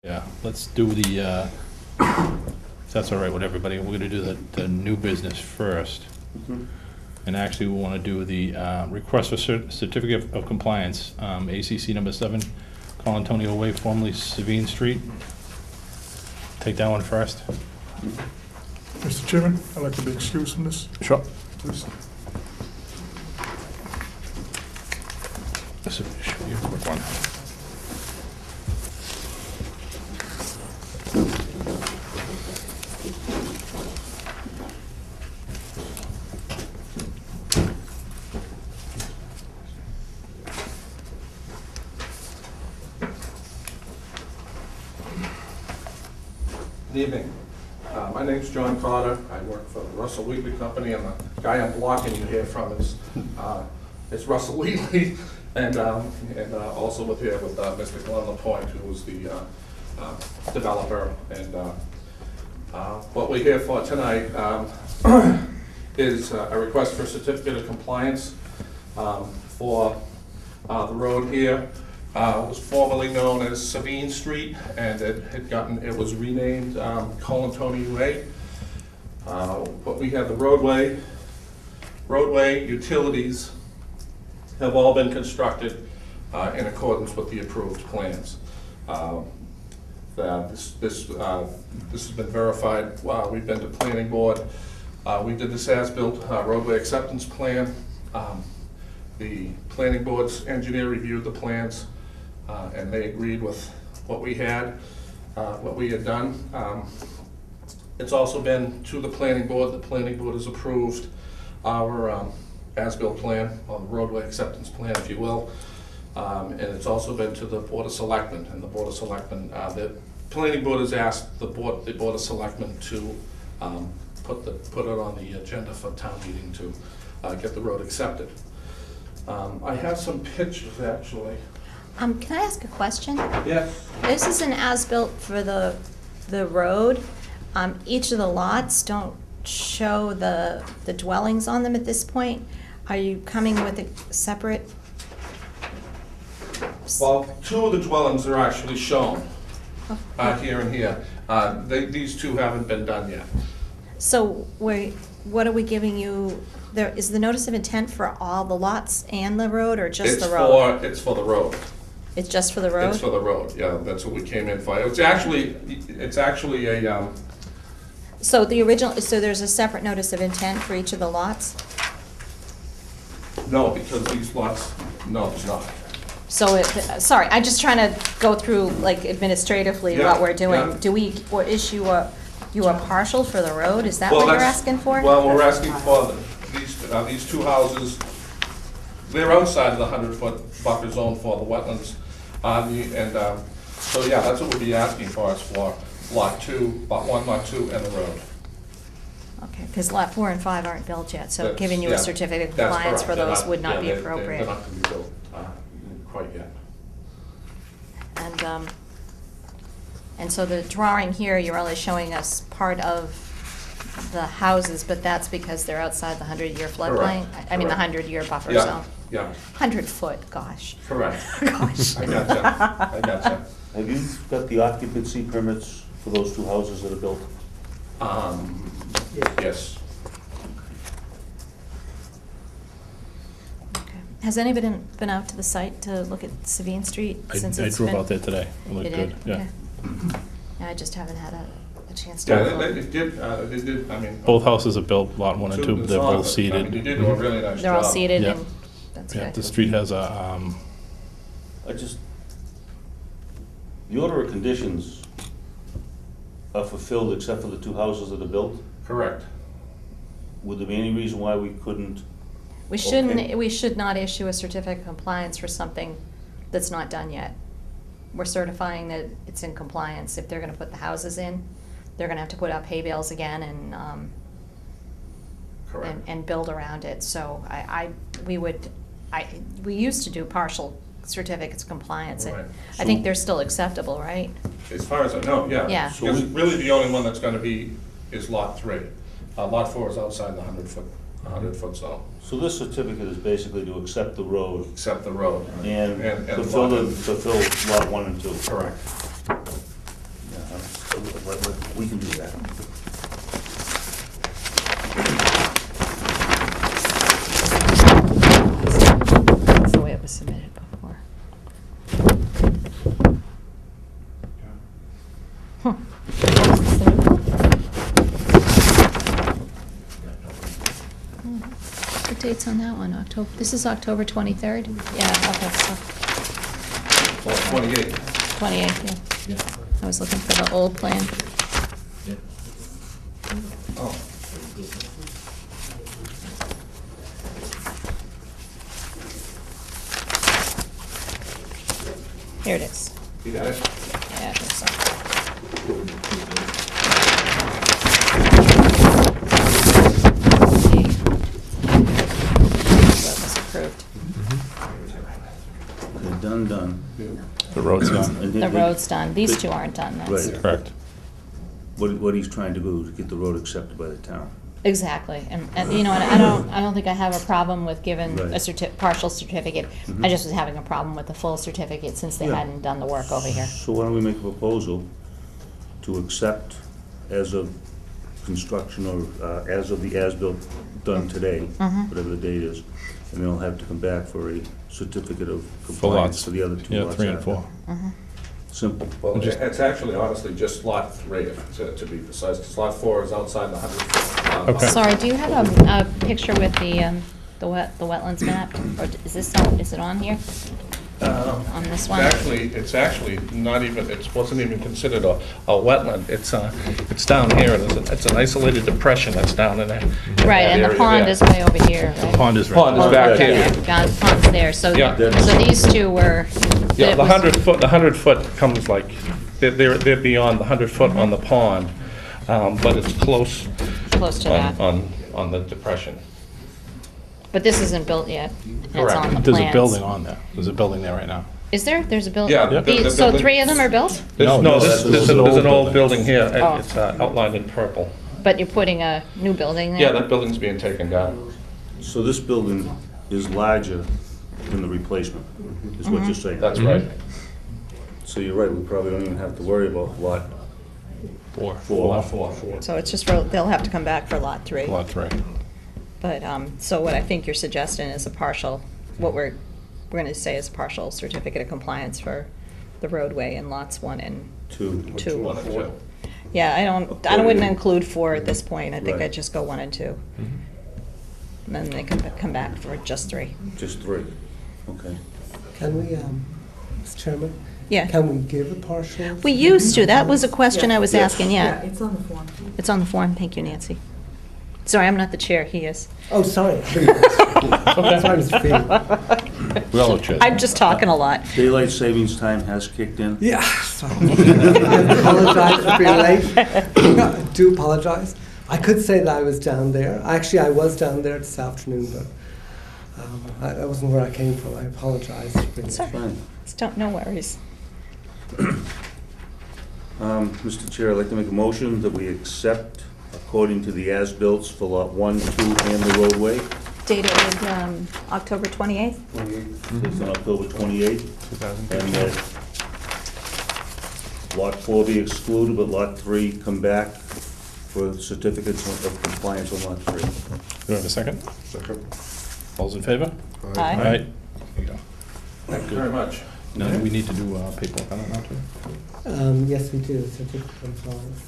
Yeah, let's do the, if that's all right with everybody, we're gonna do the new business first. And actually, we wanna do the request for certificate of compliance, ACC number 7, Colantonio Way, formerly Savine Street. Take that one first. Mr. Chairman, I'd like to be excused from this, Sure. please. This should be a quick one. Good evening. My name's John Carter. I work for the Russell Wheatley Company, and the guy I'm blocking you here from is Russell Wheatley, and also with Mr. Glenn LaPointe, who was the developer. And what we're here for tonight is a request for a certificate of compliance for the road here. Was formerly known as Savine Street, and it was renamed Colantonio Way. But we have the roadway utilities have all been constructed in accordance with the approved plans. This has been verified. We've been to planning board. We did this as-built roadway acceptance plan. The planning board's engineer reviewed the plans, and they agreed with what we had done. It's also been to the planning board. The planning board has approved our as-built plan, or the roadway acceptance plan, if you will. And it's also been to the Board of Selectmen, and the Board of Selectmen, the planning board has asked the Board of Selectmen to put it on the agenda for town meeting to get the road accepted. I have some pictures, actually. Can I ask a question? Yes. This is an as-built for the road. Each of the lots don't show the dwellings on them at this point. Are you coming with a separate? Well, two of the dwellings are actually shown here and here. These two haven't been done yet. So what are we giving you? There is the notice of intent for all the lots and the road, or just the road? It's for the road. It's just for the road? It's for the road, yeah, that's what we came in for. It's actually a, So there's a separate notice of intent for each of the lots? no, because these lots, no, it's not. So, sorry, I'm just trying to go through, like, administratively Yeah, what we're doing. yeah. Do we, or issue a partial for the road? Is that Well, what you're that's- asking for? Well, we're asking for these two houses, they're outside of the 100-foot buffer zone for the wetlands. So, yeah, that's what we'd be asking for, is for lot 1, lot 2, and the road. Okay, because lot 4 and 5 aren't built yet, so That's- giving you yeah, a certificate of that's compliance for correct. those would not be They're appropriate. not going to be built quite yet. And so the drawing here, you're only showing us part of the houses, but that's because they're outside the 100-year floodplain? Correct, I mean, the correct. 100-year buffer Yeah, zone. yeah, 100-foot, gosh. correct. Gosh. I gotcha. Have you got the occupancy permits for those two houses that are built? Yes. Okay. Has anybody been out to the site to look at Savine Street since I it's drove been? out there today. It You looked did? good, yeah. Okay. Yeah, I just haven't had a chance to. Yeah, look. they did, I mean. Both houses are built, lot 1 and 2, the they're song, both I mean, they seated. did do a really nice job. They're all seated Yeah. and, that's Yeah, good. the street has a, The order of conditions are fulfilled except for the two houses that are built. Correct. Would there be any reason why we couldn't? We should not issue a certificate of compliance for something that's not done yet. We're certifying that it's in compliance. If they're gonna put the houses in, they're gonna have to put up hay bales again Correct. and build around it. So we used to do partial certificates of compliance, and Right. I think they're still acceptable, right? As far as I know, yeah. Yeah. Because really the only one that's gonna be is lot 3. Lot 4 is outside the 100-foot zone, So this certificate is basically to accept the road except the road. and And fulfill lot- lot 1 and 2. Correct. We can do that. That's the way it was submitted before. Huh. What date's on that one? October, this is October 23rd? Yeah, okay, so Well, 28. 28th, yeah. I was looking for the old plan. Oh. Here it is. You got it? Yeah, I think so. That was approved. Okay, done. The road's done. And The then- road's done. These two aren't done. That's Right. Correct. What he's trying to do is get the road accepted by the town. exactly. And you know, and I don't think I have a problem with giving a Right. partial certificate. Mhm. I just was having a problem with the full certificate since they Yeah. hadn't done the work over here. So why don't we make a proposal to accept as of construction or as of the as-built done today, Mhm. whatever the date is, and they'll have to come back for a certificate of For compliance lots. for the other two Yeah, lots. 3 and after. 4. Mhm. Simple. Well, Just- it's actually honestly just lot 3, to be precise, because lot 4 is outside the 100 foot. Okay. Sorry, do you have a picture with the wetlands map? Or is this is it on here? On this one? It's actually not even, it wasn't even considered a wetland. It's down here, and it's an isolated depression that's down in there. Right, and the pond is way over here, right? Pond is right. Pond is back Okay, here. yeah, the pond's there, so, Yeah. so these two were. Yeah, it the was- 100 foot comes like, they're beyond the 100 foot on the pond, but it's close Close to that. on the depression. But this isn't built yet. and It's Correct. on the There's plans. a building on there. There's a building there right now. Is there? There's a building? Yeah, the So building- 3 of them are built? No, No, that's- there's an an old old building here, and Oh. it's outlined in purple. But you're putting a new building there? Yeah, that building's being taken down. So this building is larger than the replacement, is what you're saying? That's right. So you're right, we probably don't even have to worry about lot 4. four. So it's just, they'll have to come back for lot 3. Lot 3. But, so what I think you're suggesting is a partial, what we're gonna say is a partial certificate of compliance for the roadway in lots 1 and Two. 2. 1 and 2. Yeah, I wouldn't include 4 at this point. I think Right. I'd just go 1 and 2. And then they can come back for just 3. Just 3, okay. Can we, Mr. Chairman? Yeah. Can we give a partial? We used to. That was a question I was asking, yeah. It's on the form. It's on the form. Thank you, Nancy. Sorry, I'm not the chair. He is. Oh, sorry. Sorry, Mr. Field. We all have I'm just talking a lot. Daylight savings time has kicked in? Yeah, sorry. I apologize for being late. I do apologize. I could say that I was down there. Actually, I was down there this afternoon, but that wasn't where I came from. I apologize. Sorry. Fine. No worries. Mr. Chair, I'd like to make a motion that we accept according to the as-bills for lot 1, 2, and the roadway. Dated October 28th? It's on October 28th. And that lot 4 be excluded, but lot 3 come back for certificates of compliance on lot 3. Do we have a second? Second. All's in favor? Aye. All right. There you go. Thank you very much. Now, do we need to do paperwork on it now, too? Yes, we do. Certificate of compliance.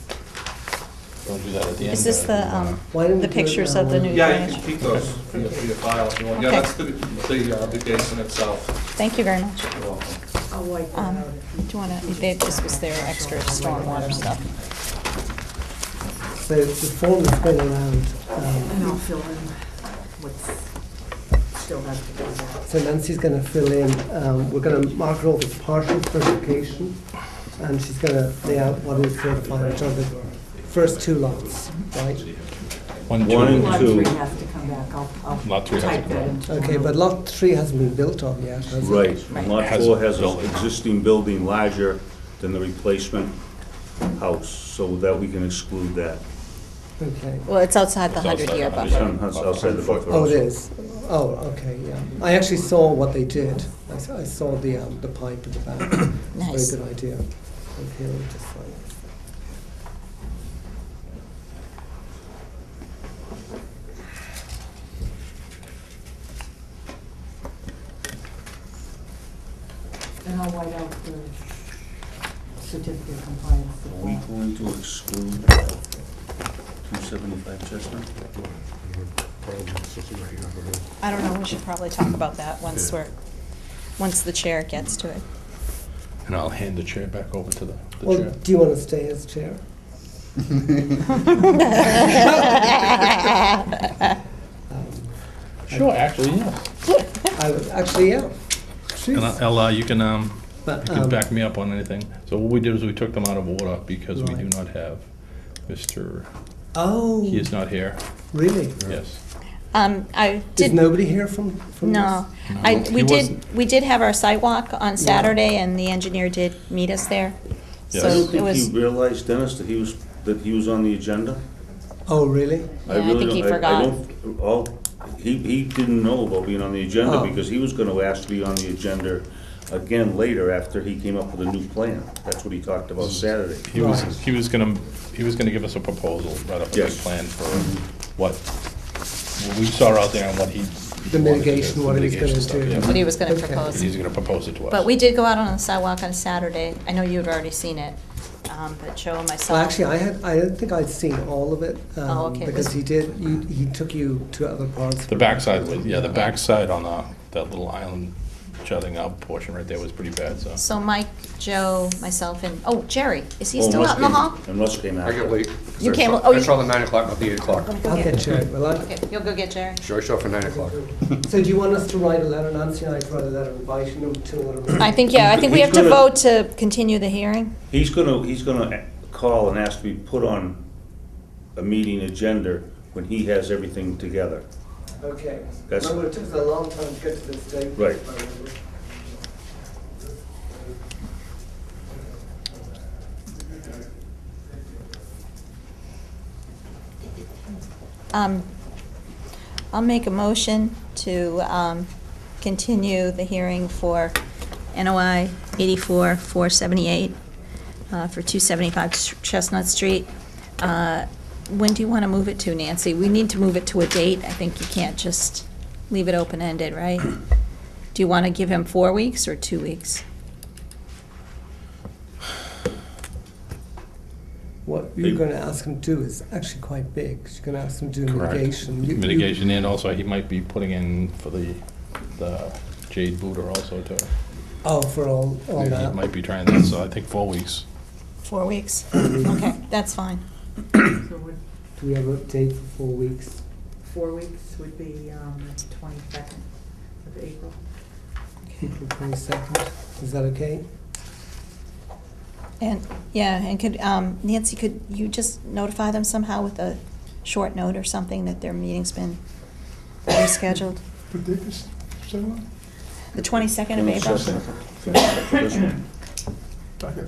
We'll do that at the end. Is this the, Why don't we the do it pictures now of the when- new Yeah, you drainage? can keep those for your file if you want. Yeah, Okay. that's the basin itself. Thank you very much. You're welcome. I'll wipe that out. Do you want to, this was their extra stormwater stuff. So the form has been around. And I'll fill in what's still has to be there. So Nancy's going to fill in, we're going to mark it off as partial certification, and she's going to lay out what is certified, which are the first 2 lots, right? 1, 2. One and Lot two. 3 has to come back. I'll Lot 3 has to type come that back. into. Okay, but lot 3 hasn't been built on yet, has it? Right, and lot Has 4 has an building. existing building larger than the replacement house, so that we can exclude that. Okay. Well, it's outside the It's outside 100-year the It's buffer. on- outside the buffer. Oh, it also. is? Oh, okay, yeah. I actually saw what they did. I saw the pipe at the back. Nice. Very good idea. Okay, let me just sign write out the certificate of compliance. Are we going to exclude 275 Chestnut? I don't know, we should probably talk about that once the chair gets to it. And I'll hand the chair back over to the Well, chair. do you want to stay as chair? Sure, actually, yes. I would, actually, yeah. And Jeez. you can But, you can back me up on anything. So what we did is we took them out of order because we do Right. not have Mr., Oh, he is not here, really? yes. I Is did, nobody here from no, No, he we did have our site walk on Saturday, and the engineer did meet us there. Yes. I So don't it think was, he realized, Dennis, that he was on the agenda. this? Oh, really? Yeah, I think he forgot. He didn't know about being on the agenda Oh. because he was gonna ask to be on the agenda again later after he came up with a new plan. That's what he talked about Saturday. He was, Right. he was gonna give us a proposal, right up a big Yes. plan for what we saw out there and what he. The wanted to mitigation, do, what he was mitigation gonna stuff, do. yeah. what he was gonna Okay. propose. He's gonna propose it to us. But we did go out on the sidewalk on Saturday. I know you'd already seen it, but Joe and myself. Well, actually, I don't think I'd seen all of it. Oh, okay. Because he took you to other parts. The backside was, yeah, the backside on that little island jutting out portion right there was pretty bad, so. So Mike, Joe, myself, and, oh, Jerry, is he Oh, still Russ out in the came- hall? And Russ came I after. get late. You came- I oh, you- saw the 9 o'clock, not the 8 o'clock. I'll get you, will I? Okay, you'll go get Jerry. Sure, I saw for 9 o'clock. So do you want us to write a letter, Nancy and I to write a letter inviting them to another meeting? I think we He's have to gonna- vote to continue the hearing. He's gonna call and ask to be put on a meeting agenda when he has everything together. Okay. That's- Remember, it took us a long time to get to this date. Right. I'll make a motion to continue the hearing for NOI 84-478 for 275 Chestnut Street. When do you want to move it to, Nancy? We need to move it to a date. I think you can't just leave it open-ended, right? Do you want to give him 4 weeks or 2 weeks? What you're going to ask him to do is actually quite big. You're going to ask him to do Correct. mitigation. Mitigation, and also he might be putting in for the Jade Booter also too. Oh, for all He that. might be trying that, so I think 4 weeks. 4 weeks? Okay, that's fine. So would, Do we have a date for 4 weeks? 4 weeks would be the 22nd of April. April 22nd. Is that okay? And, yeah, and could, Nancy, could you just notify them somehow with a short note or something that their meeting's been rescheduled? What date is that one? The 22nd of April? This one. Okay.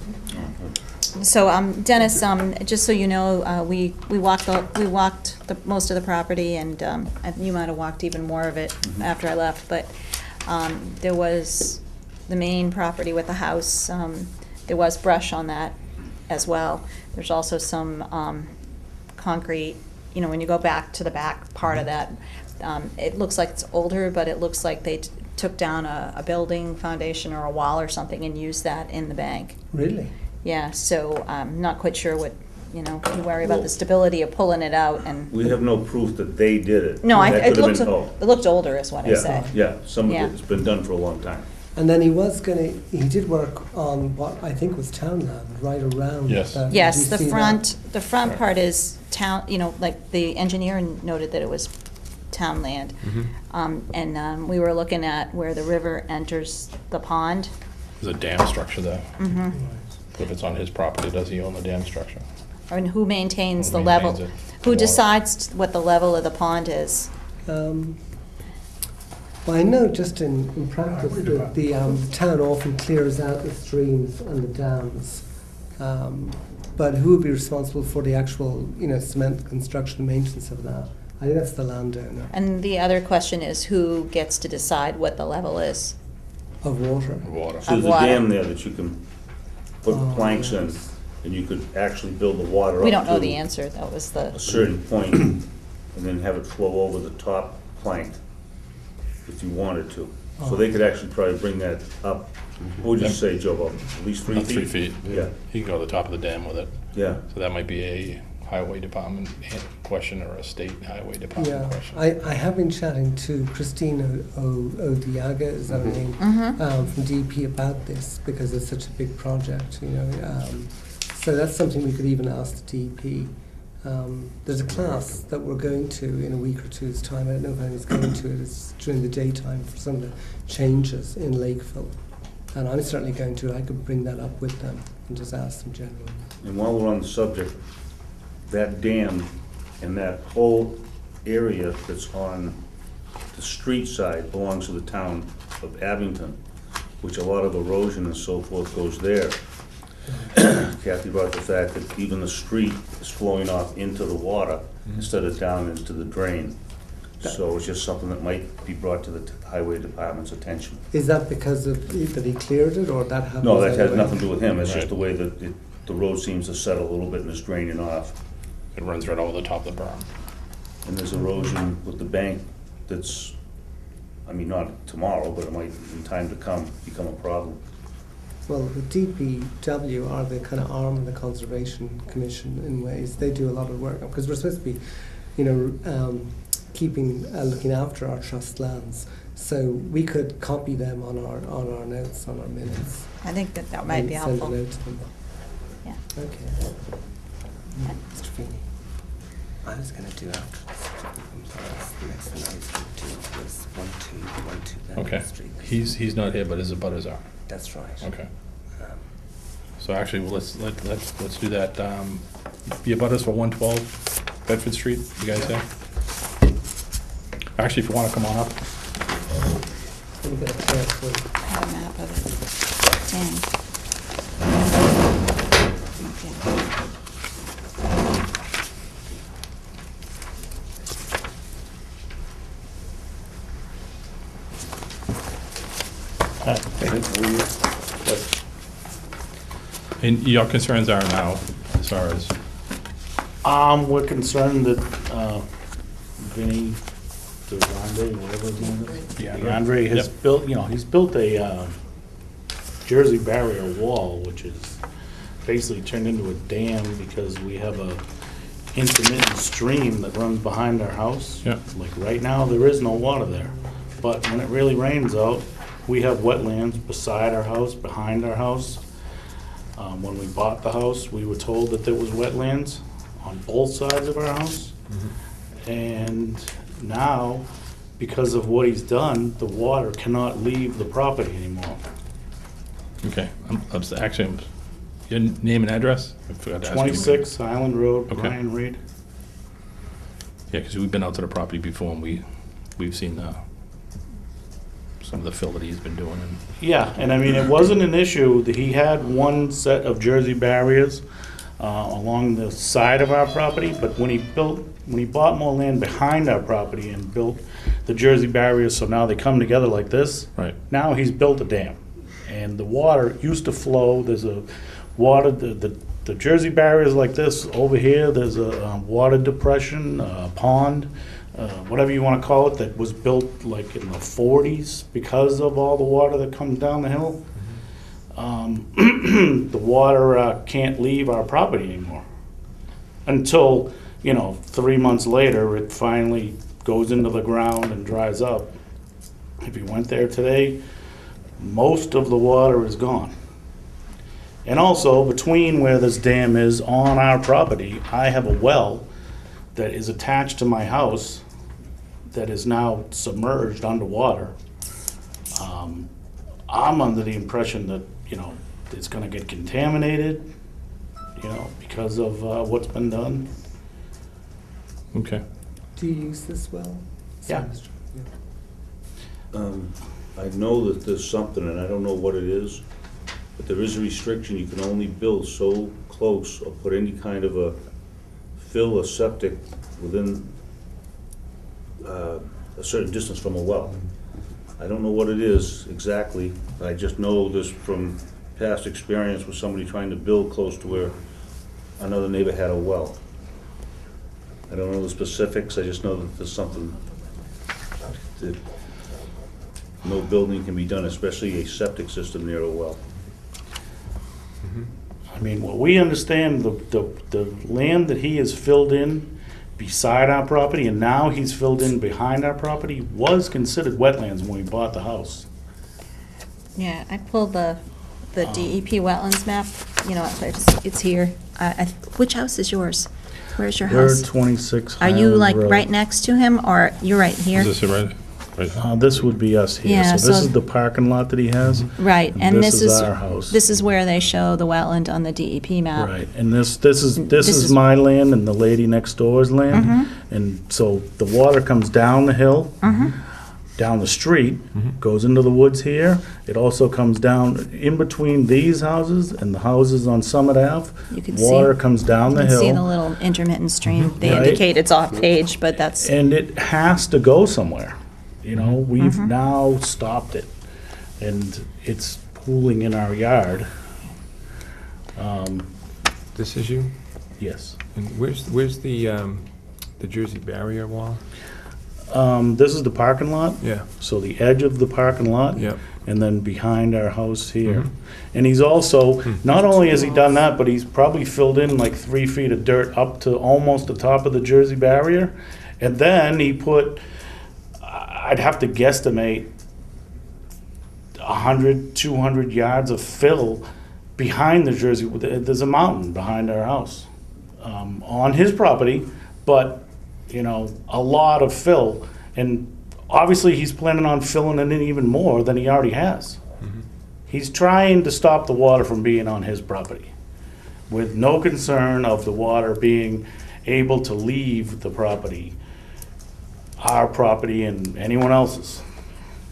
So, Dennis, just so you know, we walked most of the property, and you might have walked even more of it after I left, but there was the main property with the house, there was brush on that as well. There's also some concrete, when you go back to the back part of that, it looks like it's older, but it looks like they took down a building foundation or a wall or something and used that in the bank. Really? Yeah, so I'm not quite sure what, you worry about the stability of pulling it out and. We have no proof that they did it. No, That it could've been- looked older is what I Yeah, said. yeah, some of Yeah. it's been done for a long time. And then he did work on what I think was townland right around. Yes. that. Yes, Did the you see front that? part is town, like the engineer noted that it was town land. And we were looking at where the river enters the pond. There's a dam structure there. Mhm. If it's on his property, does he own the dam structure? And who maintains Who the level? maintains it? Who Water. decides what the level of the pond is? Well, I know just in practice that the town often clears out the streams and the dams. But who would be responsible for the actual, cement construction and maintenance of that? I think that's the landowner And the other question is who gets to decide what the level is? of water. Water. So there's a water. dam there that you can put Oh, planks in, yes. and you could actually build the water up We don't know to the answer, that was the. a certain point, and then have it flow over the top plank, if you wanted to. So they could actually probably bring that up, what would you say, Joe, about at least 3 About feet? 3 feet. Yeah, He can go to the top of the dam with it. yeah. So that might be a highway department question or a state highway department Yeah, question. I have been chatting to Christine Odiaga, is that her name, from DP about this, because it's such a big project, you know. So that's something we could even ask the DP. There's a class that we're going to in a week or two's time. I don't know if anyone's going to it. It's during the daytime for some of the changes in Lakeville. And I'm certainly going to it. I could bring that up with them and just ask them generally. And while we're on the subject, that dam and that whole area that's on the street side belongs to the town of Abington, which a lot of erosion and so forth goes there. Kathy brought the fact that even the street is flowing off into the water instead of down into the drain. So it's just something that might be brought to the highway department's attention. Is that because of that he cleared it, or that happens? No, that has anyway? nothing to do with him, it's Right. just the way that the road seems to settle a little bit and is draining off. It runs right over the top of the berm. And there's erosion with the bank that's, I mean, not tomorrow, but it might in time to come become a problem. Well, the DPW are the kind of arm of the Conservation Commission in ways. They do a lot of work, because we're supposed to be, you know, looking after our trust lands. So we could copy them on our notes, on our minutes. I think that might and be send helpful. a note to them. Yeah. Okay. Mr. Feeney, I was going to do after this. The next thing I was going to do was 1-2 Okay. Benton Street. He's not here, but his abutters are. That's right. Okay. Um, So actually, well, let's do that. The abutters for 112 Bedford Street, you guys have? Actually, if you want to come on up. Let me get a plan for you. I have a map of it. And your concerns are now, as far as, We're concerned that Vinny DeAndre, whatever his name is, DeAndre has Yep. built, he's built a Jersey barrier wall, which is basically turned into a dam because we have a intermittent stream that runs behind our house. Yep. Like right now, there is no water there, but when it really rains out, we have wetlands beside our house, behind our house. When we bought the house, we were told that there was wetlands on both sides of our house. And now, because of what he's done, the water cannot leave the property anymore. okay, actually, your name and address? I forgot to ask you. 26 Island Road, Okay. Brian Reed. Yeah, because we've been out to the property before, and we've seen some of the fill that he's been doing, and Yeah, and I mean, it wasn't an issue, that he had one set of Jersey barriers along the side of our property, but when he bought more land behind our property and built the Jersey barriers, so now they come together like this. Right. Now he's built a dam, and the water used to flow, there's a water, the Jersey barrier is like this, over here, there's a water depression, a pond, whatever you want to call it, that was built like in the 40s because of all the water that comes down the hill. The water can't leave our property anymore until, 3 months later, it finally goes into the ground and dries up. If you went there today, most of the water is gone. And also, between where this dam is on our property, I have a well that is attached to my house that is now submerged underwater. I'm under the impression that, it's gonna get contaminated, because of what's been done. okay. Do you use this well? Yeah. Sorry, Mr. Yeah. I know that there's something, and I don't know what it is, but there is a restriction, you can only build so close or put any kind of a fill or septic within a certain distance from a well. I don't know what it is exactly, I just know this from past experience with somebody trying to build close to where another neighbor had a well. I don't know the specifics, I just know that there's something that no building can be done, especially a septic system near a well. I mean, what we understand, the land that he has filled in beside our property, and now he's filled in behind our property, was considered wetlands when we bought the house. Yeah, I pulled the DEP wetlands map, you know, it's here. Which house is yours? Where's your We're house? 26 Are you Highland like Road. right next to him, or you're right here? Is this it right? Right. This would be us here. Yeah, So this so- is the parking lot that he has. Right, and this is our house. This is where they show the wetland on the DEP map. Right, and this is is- my land and the lady next door's land. Mm-hmm. And so the water comes down the hill, down the street, goes into the woods here. It also comes down in between these houses and the houses on Summit Ave. You can Water see- comes down You the can see the hill, little intermittent stream. They Right. indicate it's off page, but that's, and it has to go somewhere. You know, we've Mm-hmm. now stopped it, and it's pooling in our yard. This is you? Yes. And where's the Jersey barrier wall? This is the parking lot. Yeah. So the edge of the parking lot. Yep. And then behind our house here. And he's also, not only has he done that, but he's probably filled in like 3 feet of dirt up to almost the top of the Jersey barrier. And then he put, I'd have to guesstimate 100, 200 yards of fill behind the Jersey. There's a mountain behind our house on his property, but, you know, a lot of fill. And obviously, he's planning on filling it in even more than he already has. He's trying to stop the water from being on his property with no concern of the water being able to leave the property, our property and anyone else's.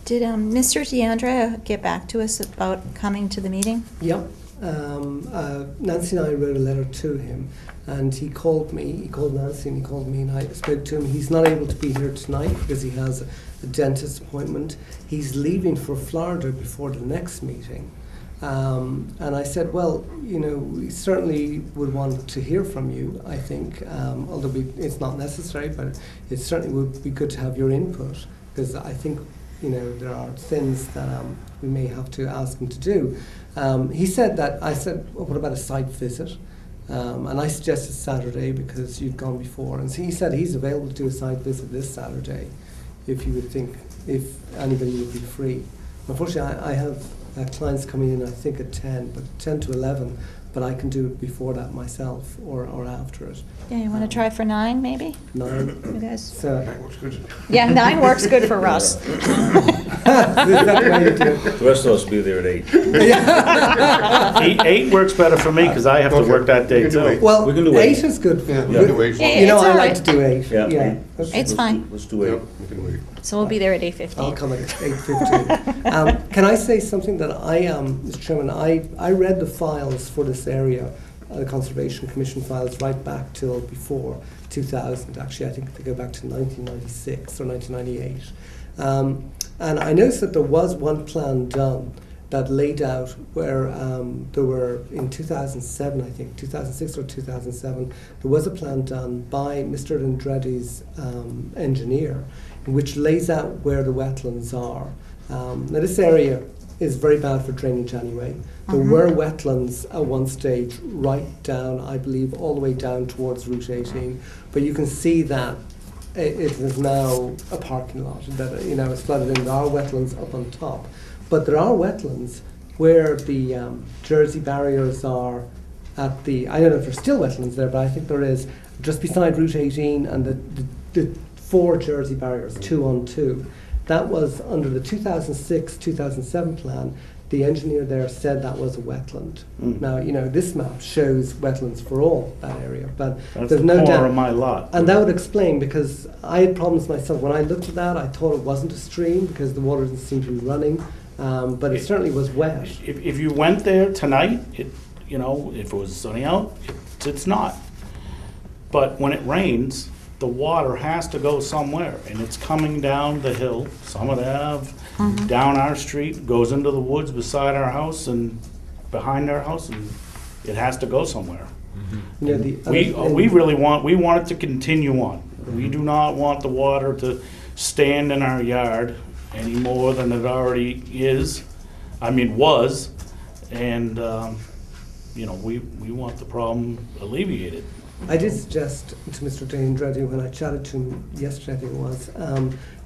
did Mr. DeAndrea get back to us about coming to the meeting? Yep. Nancy and I wrote a letter to him, and he called me. He called Nancy and he called me, and I spoke to him. He's not able to be here tonight because he has a dentist appointment. He's leaving for Florida before the next meeting. And I said, well, you know, we certainly would want to hear from you, I think, although it's not necessary, but it certainly would be good to have your input, because I think, you know, there are things that we may have to ask him to do. He said that, I said, well, what about a site visit? And I suggested Saturday because you'd gone before. And so he said he's available to do a site visit this Saturday if you would think, if anybody would be free. Unfortunately, I have clients coming in, I think, at 10, but 10 to 11, but I can do it before that myself or after it. Yeah, you want to try for 9, maybe? 9. You guys? So, Yeah, 9 works good for Russ. is that the way you do it? The rest of us will be there at 8. 8 works better for me because I have to work that day too. Well, We can do 8 8. is good. Yeah, we can do 8. Yeah, You know, it's I all like right. to do 8. Yeah. Let's- It's fine. Let's do 8. We can wait. So we'll be there at I'll 8:15. come at 8:15. Can I say something that Mr. Chairman, I read the files for this area, the Conservation Commission files, right back till before 2000. Actually, I think they go back to 1996 or 1998. And I noticed that there was one plan done that laid out where there were, in 2007, I think, 2006 or 2007, there was a plan done by Mr. Andretti's engineer, which lays out where the wetlands are. Now this area is very bad for drainage anyway. There were wetlands at one stage right down, I believe, all the way down towards Route 18, but you can see that it is now a parking lot, that, you know, it's flooded in. There are wetlands up on top. But there are wetlands where the Jersey barriers are at the, I don't know if there's still wetlands there, but I think there is, just beside Route 18 and the 4 Jersey barriers, 2 on 2. That was under the 2006-2007 plan. The engineer there said that was a wetland. Now, you know, this map shows wetlands for all that area, but That's there's the no corner doubt. of my lot. And that would explain, because I had problems myself. When I looked at that, I thought it wasn't a stream because the water didn't seem to be running, but it certainly was wet. If you went there tonight, you know, if it was sunny out, it's not. But when it rains, the water has to go somewhere, and it's coming down the hill, Summit Ave, down our street, goes into the woods beside our house and behind our house, and it has to go somewhere. You know, the We really want it to continue on. We do not want the water to stand in our yard any more than it already was, and, we want the problem alleviated. I did suggest to Mr. Andretti when I chatted to him yesterday, I think it was,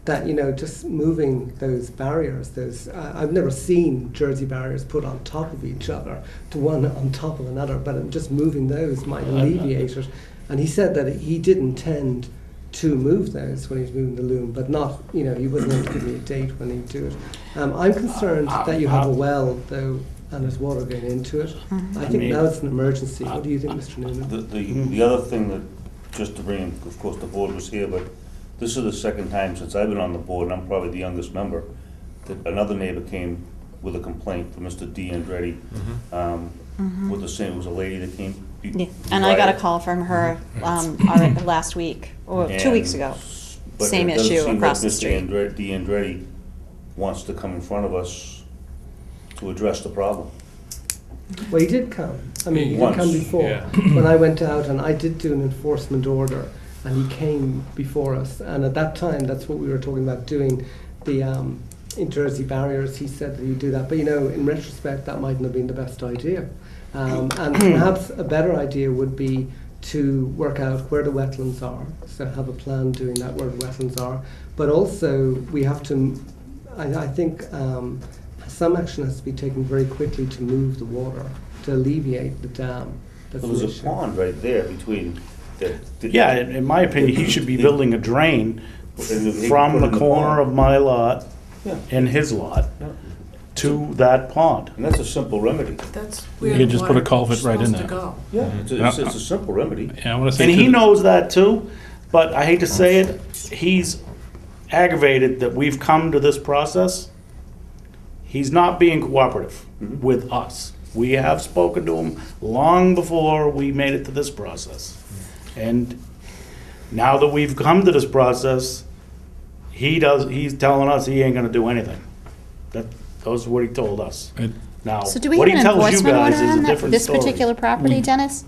that, just moving those barriers, I've never seen Jersey barriers put on top of each other, to one on top of another, but just moving those might alleviate it. And he said that he did intend to move those when he's moving the loom, but not, he wasn't going to give me a date when he'd do it. I'm concerned that you have a well, though, and there's water going into it. I think now it's an emergency. What do you think, Mr. Newman? The other thing that, just to bring in, of course, the board was here, but this is the second time since I've been on the board, and I'm probably the youngest member, that another neighbor came with a complaint for Mr. D. Andretti, with the same, it was a lady that came. Yeah. And I got a call from her last week, or 2 weeks ago. But Same it doesn't issue seem across like the street. Mr. D. Andretti wants to come in front of us to address the problem. Well, he did come. I mean, he did Once, come before. yeah. When I went out and I did do an enforcement order, and he came before us. And at that time, that's what we were talking about, doing the in Jersey barriers. He said that he'd do that. But, in retrospect, that mightn't have been the best idea. And perhaps a better idea would be to work out where the wetlands are, so have a plan doing that, where the wetlands are. But also, we have to, I think, some action has to be taken very quickly to move the water, to alleviate the dam. That's There was an a issue. pond right there between. Yeah, in my opinion, he should be building a drain from the corner of my lot Yeah. and his lot Yeah. to that pond. And that's a simple remedy. That's You where can the just put a water culvert right in supposed to there. go. Yeah, it's a simple remedy. Yeah, I want to say. And to he the- knows that too, but I hate to say it, he's aggravated that we've come to this process. He's not being cooperative with us. We have spoken to him long before we made it to this process. And now that we've come to this process, he's telling us he ain't gonna do anything. That's what he told us. It- Now, So do we what have he an tells you enforcement order guys is on a that, different this story. particular property, Dennis?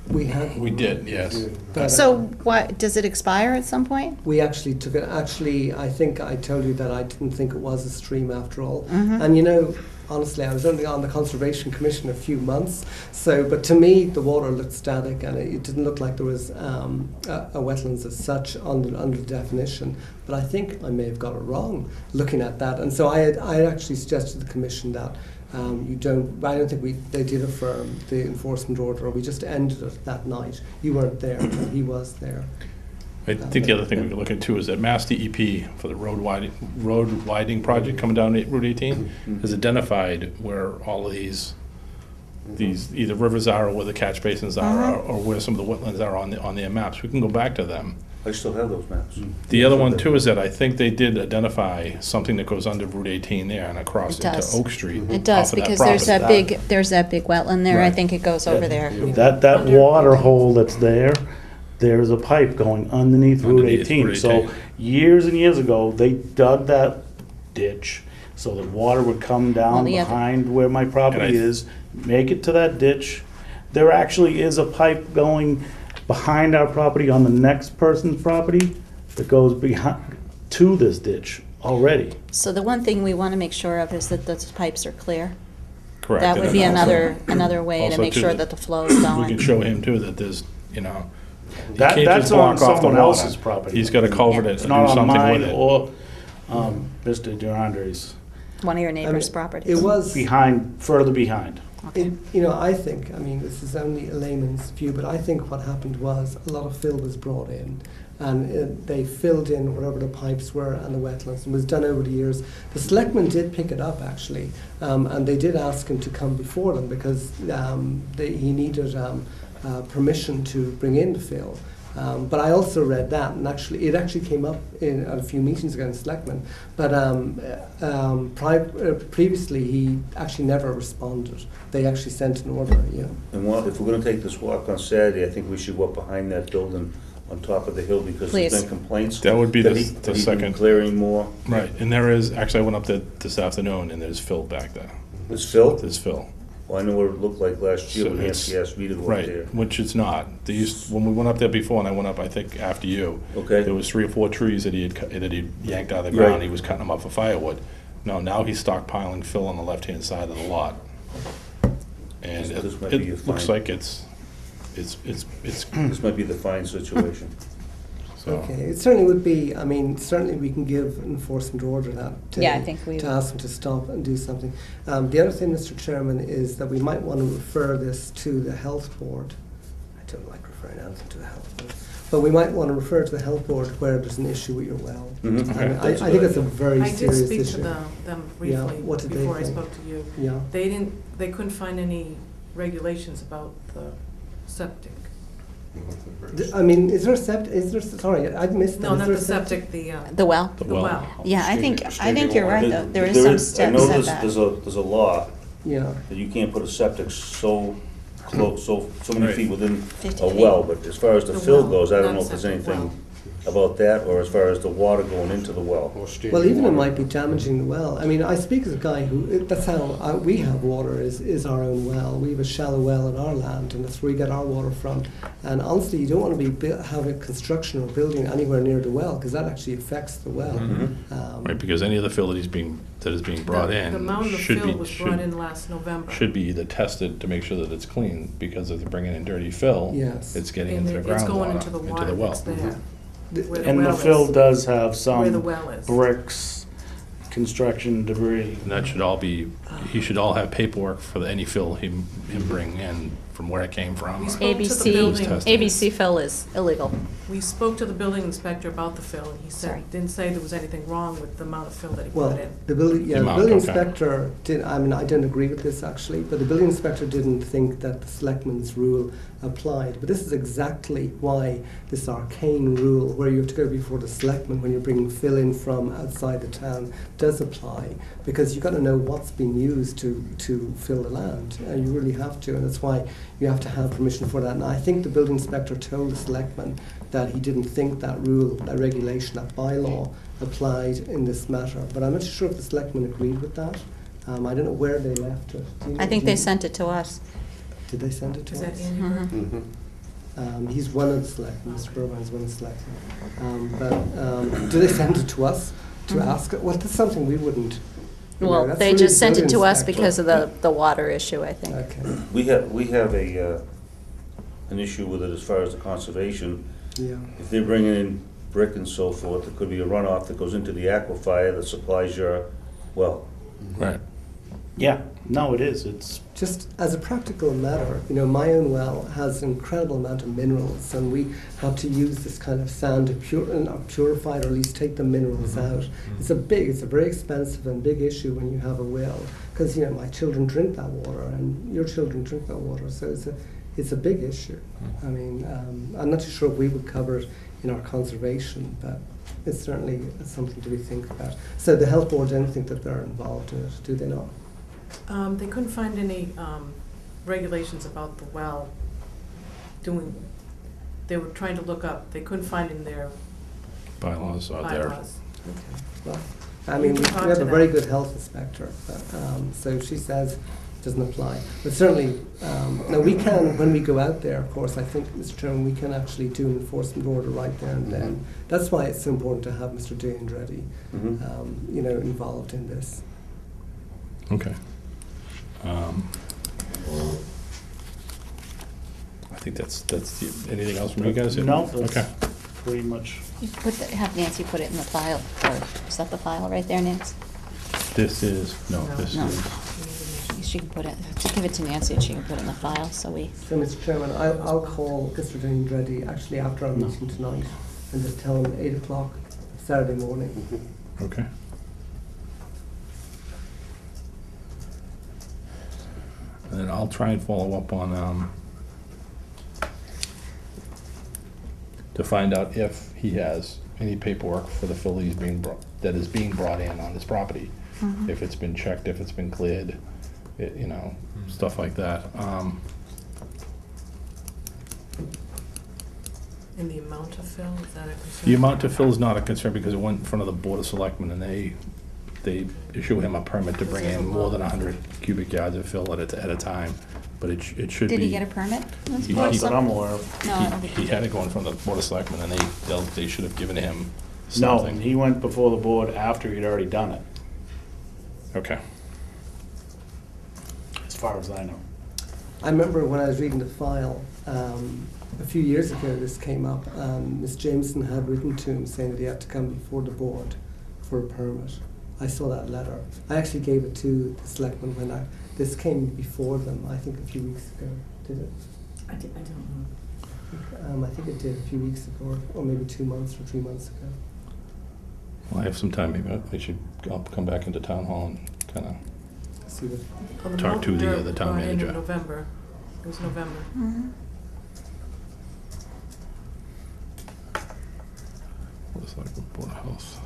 We had. We did, yes. But, So what, does it expire at some point? we actually took it. Actually, I think I told you that I didn't think it was a stream after all. And honestly, I was only on the Conservation Commission a few months. But to me, the water looked static, and it didn't look like there was a wetlands as such under the definition. But I think I may have got it wrong looking at that. And so I actually suggested to the Commission that I don't think they did affirm the enforcement order. We just ended it that night. You weren't there, but he was there. I think the other thing we could look at too is that Mass DEP for the road widening project coming down Route 18 has identified where all of these either rivers are or where the catch basins are or where some of the wetlands are on their maps. We can go back to them. I still have those maps. The other one too is that I think they did identify something that goes under Route 18 there and across It into does. Oak Street. It does, off of that because there's property. that big wetland there. I Right. think it goes over there. That water hole that's there's a pipe going underneath Route Underneath 18. Route So 18. years and years ago, they dug that ditch so the water would come down Well, yeah, behind where my property And I- is, make it to that ditch. There actually is a pipe going behind our property on the next person's property that goes behind to this ditch already. So the one thing we want to make sure of is that those pipes are clear. Correct. That And would be then also- another way to also make too, sure that that the flow is We going. can show him too that there's, you can't That's just on block off the someone water. else's property. He's got a culvert Yeah. it It's and do not on something mine with it. or Mr. DeAndre's. One of your neighbor's It properties. was. Further behind. Okay. I think, this is only a layman's view, but I think what happened was a lot of fill was brought in, and they filled in whatever the pipes were and the wetlands, and it was done over the years. The selectmen did pick it up, actually, and they did ask him to come before them because he needed permission to bring in the fill. But I also read that, and it actually came up at a few meetings ago in Selectmen. But previously, he actually never responded. They actually sent an order. And if we're gonna take this walk on Saturday, I think we should walk behind that building on top of the hill because there's Please. been complaints. That would be that the he's been second. clearing more. Right, and there is, actually I went up there this afternoon and there's fill back there. It's filled? There's fill. Well, I know what it looked like last year So when it's- Nancy asked me to go up Right, there. which it's not. When we went up there before, and I went up, I think, after you, Okay. there was 3 or 4 trees that that he yanked out of the ground, Right. he was cutting them up for firewood. No, now he's stockpiling fill on the left-hand side of the lot. And This might be a it looks fine- like it's, This might be the fine situation. so. Okay, it certainly would be, I mean, certainly we can give an enforcement order that day. Yeah, I think we- To ask them to stop and do something. The other thing, Mr. Chairman, is that we might want to refer this to the health board. I don't like referring anything to the health board. But we might want to refer to the health board where there's an issue with your well. Mhm. And Okay. I think it's a very I did serious speak issue. to them Yeah, briefly what did they before I think? spoke to you. Yeah. They couldn't find any regulations about the septic. I mean, is there a sorry, I missed that. No, Is not there the a septic, the The well? The the well. Yeah, I think you're right, though. There is some step I know setback. there's a law Yeah. that you can't put a septic so close, so many Right. feet within 50 a feet. well, but as far as the The fill well, goes, I don't not know if there's septic anything well. about that, or as far as the water going into the well. Well, even it might be damaging the well. I mean, I speak as a guy that's how we have water, is our own well. We have a shallow well in our land, and that's where we get our water from. And honestly, you don't want to be having construction or building anywhere near the well, because that actually affects the well. Right, because any of the fill that is being brought in The mound of should be, fill was brought in last November. should be either tested to make sure that it's clean, because if they're bringing in dirty fill, Yes. it's getting And into the it's groundwater, going into the water well. that's there. Where And the well fill is. does have Where the some well is. bricks, construction debris. And that should all be, he should all have paperwork for any fill him bring in from where it came from. We spoke to the ABC, building. tested. ABC fill is illegal. We spoke to the building inspector about the fill, and he Sorry. said, didn't say there was anything wrong with the amount of fill that he Well, brought in. the building amount, okay. inspector did, I mean, I didn't agree with this actually, but the building inspector didn't think that the selectmen's rule applied. But this is exactly why this arcane rule, where you have to go before the selectmen when you're bringing fill in from outside the town, does apply. Because you've got to know what's being used to fill the land, and you really have to, and that's why you have to have permission for that. And I think the building inspector told the selectmen that he didn't think that rule, that regulation, that bylaw applied in this matter. But I'm not sure if the selectmen agreed with that. I don't know where they left it. Do you know- I think do they you- sent it to us. Did they send it to Is us? that Andy Burke? Mhm. He's one of the selectmen, Mr. Burbank is one of the selectmen. Do they send it to us to ask? Well, that's something we wouldn't. you know, Well, that's they really just the sent it building to us inspector. because of the water issue, I think. Okay, We have an issue with it as far as the conservation. yeah. If they're bringing in brick and so forth, there could be a runoff that goes into the aquifer that supplies your well. Right. Yeah, no, it is. It's Just as a practical matter, you know, my own well has an incredible amount of minerals, and we have to use this kind of sand to purify it, or at least take the minerals out. It's a very expensive and big issue when you have a well, because, you know, my children drink that water, and your children drink that water, so it's a big issue. I mean, I'm not too sure if we would cover it in our conservation, but it's certainly something to be think about. So the health board don't think that they're involved in it, do they not? They couldn't find any regulations about the well they were trying to look up, they couldn't find in their Bylaws out there. bylaws. Okay, well, I mean, can we talk have to a them. very good health inspector, but, so she says it doesn't apply. But certainly, now we can, when we go out there, of course, I think, Mr. Chairman, we can actually do an enforcement order right there and then. That's why it's so important to have Mr. Dandreddy, you know, involved in this. Okay. I think that's anything else from you guys? no, Okay. that's pretty much. You have Nancy put it in the file, or is that the file right there, Nancy? This is, no, No. this No. is, She can put it, just give it to Nancy and she can put it in the file, so we, So, Mr. Chairman, I'll call Mr. Dandreddy actually after our meeting tonight and just tell him 8 o'clock Saturday morning. okay. And then I'll try and follow up on, to find out if he has any paperwork for the fill that is being brought in on his property. If it's been checked, if it's been cleared, you know, stuff like that. And the amount of fill, is that a concern? The amount of fill is not a concern because it went in front of the Board of Selectmen and they they issue him a permit to bring in more than 100 cubic yards of fill at a time, but it should be. Did he get a permit? He- Not he- that I'm aware of. No, I don't think He had it going from the Board of Selectmen, and they should have given him No, something. he went before the board after he'd already done it, Okay. as far as I know. I remember when I was reading the file, a few years ago, this came up, Ms. Jameson had written to him saying that he had to come before the board for a permit. I saw that letter. I actually gave it to the selectmen when this came before them, I think a few weeks ago, did it? I don't know. I think it did a few weeks ago, or maybe 2 months or 3 months ago. Well, I have some time, maybe I should, I'll come back into town hall and kind of, See what, Well, the Talk to Molten the, Dirt the town brought in manager. in November. It was November. Mhm. what is like, Board of Health.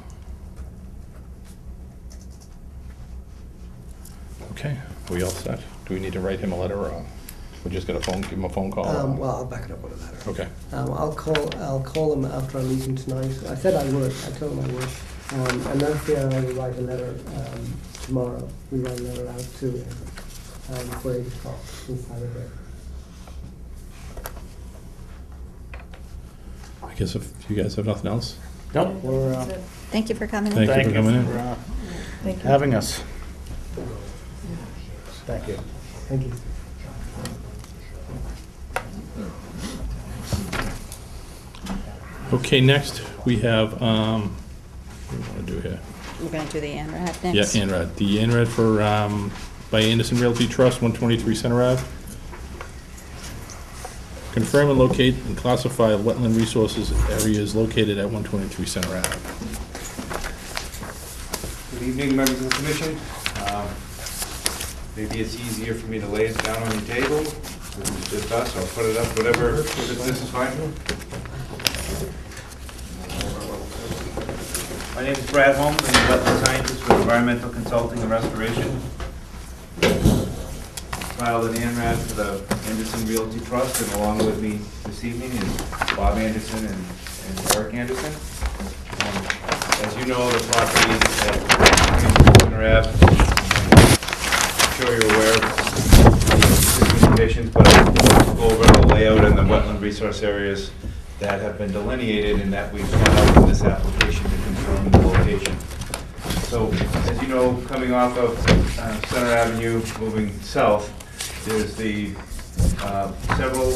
Okay, are we all set? Do we need to write him a letter, or we just got a phone, give him a phone call? or- well, I'll back it up with a letter. Okay, I'll call him after our meeting tonight. I said I would, I told him I would. And Nancy and I will write a letter tomorrow. We write a letter out to him for 8 o'clock on Saturday. I guess if you guys have nothing else, Nope, we're, That's it. Thank you for coming in. Thank you for coming in. Thank you. having us. Thank you. Thank you. okay, next, we have, what do we want to do here? We're gonna do the ANRAD Yeah, next. ANRAD, the ANRAD for, by Anderson Realty Trust, 123 Center Ave. Confirm and locate and classify wetland resources areas located at 123 Center Ave. Good evening, members of the commission. Maybe it's easier for me to lay it down on your table. This is just us, I'll put it up, whatever, this is fine. My name is Brad Holmes, I'm a wetland scientist with Environmental Consulting and Restoration. Filed an ANRAD for the Anderson Realty Trust, and along with me this evening is Bob Anderson and Eric Anderson. As you know, the property at Center Ave, I'm sure you're aware of the existing conditions, but I'll go over the layout and the wetland resource areas that have been delineated and that we've gone out in this application to confirm the location. So, as you know, coming off of Center Avenue, moving south, there's the several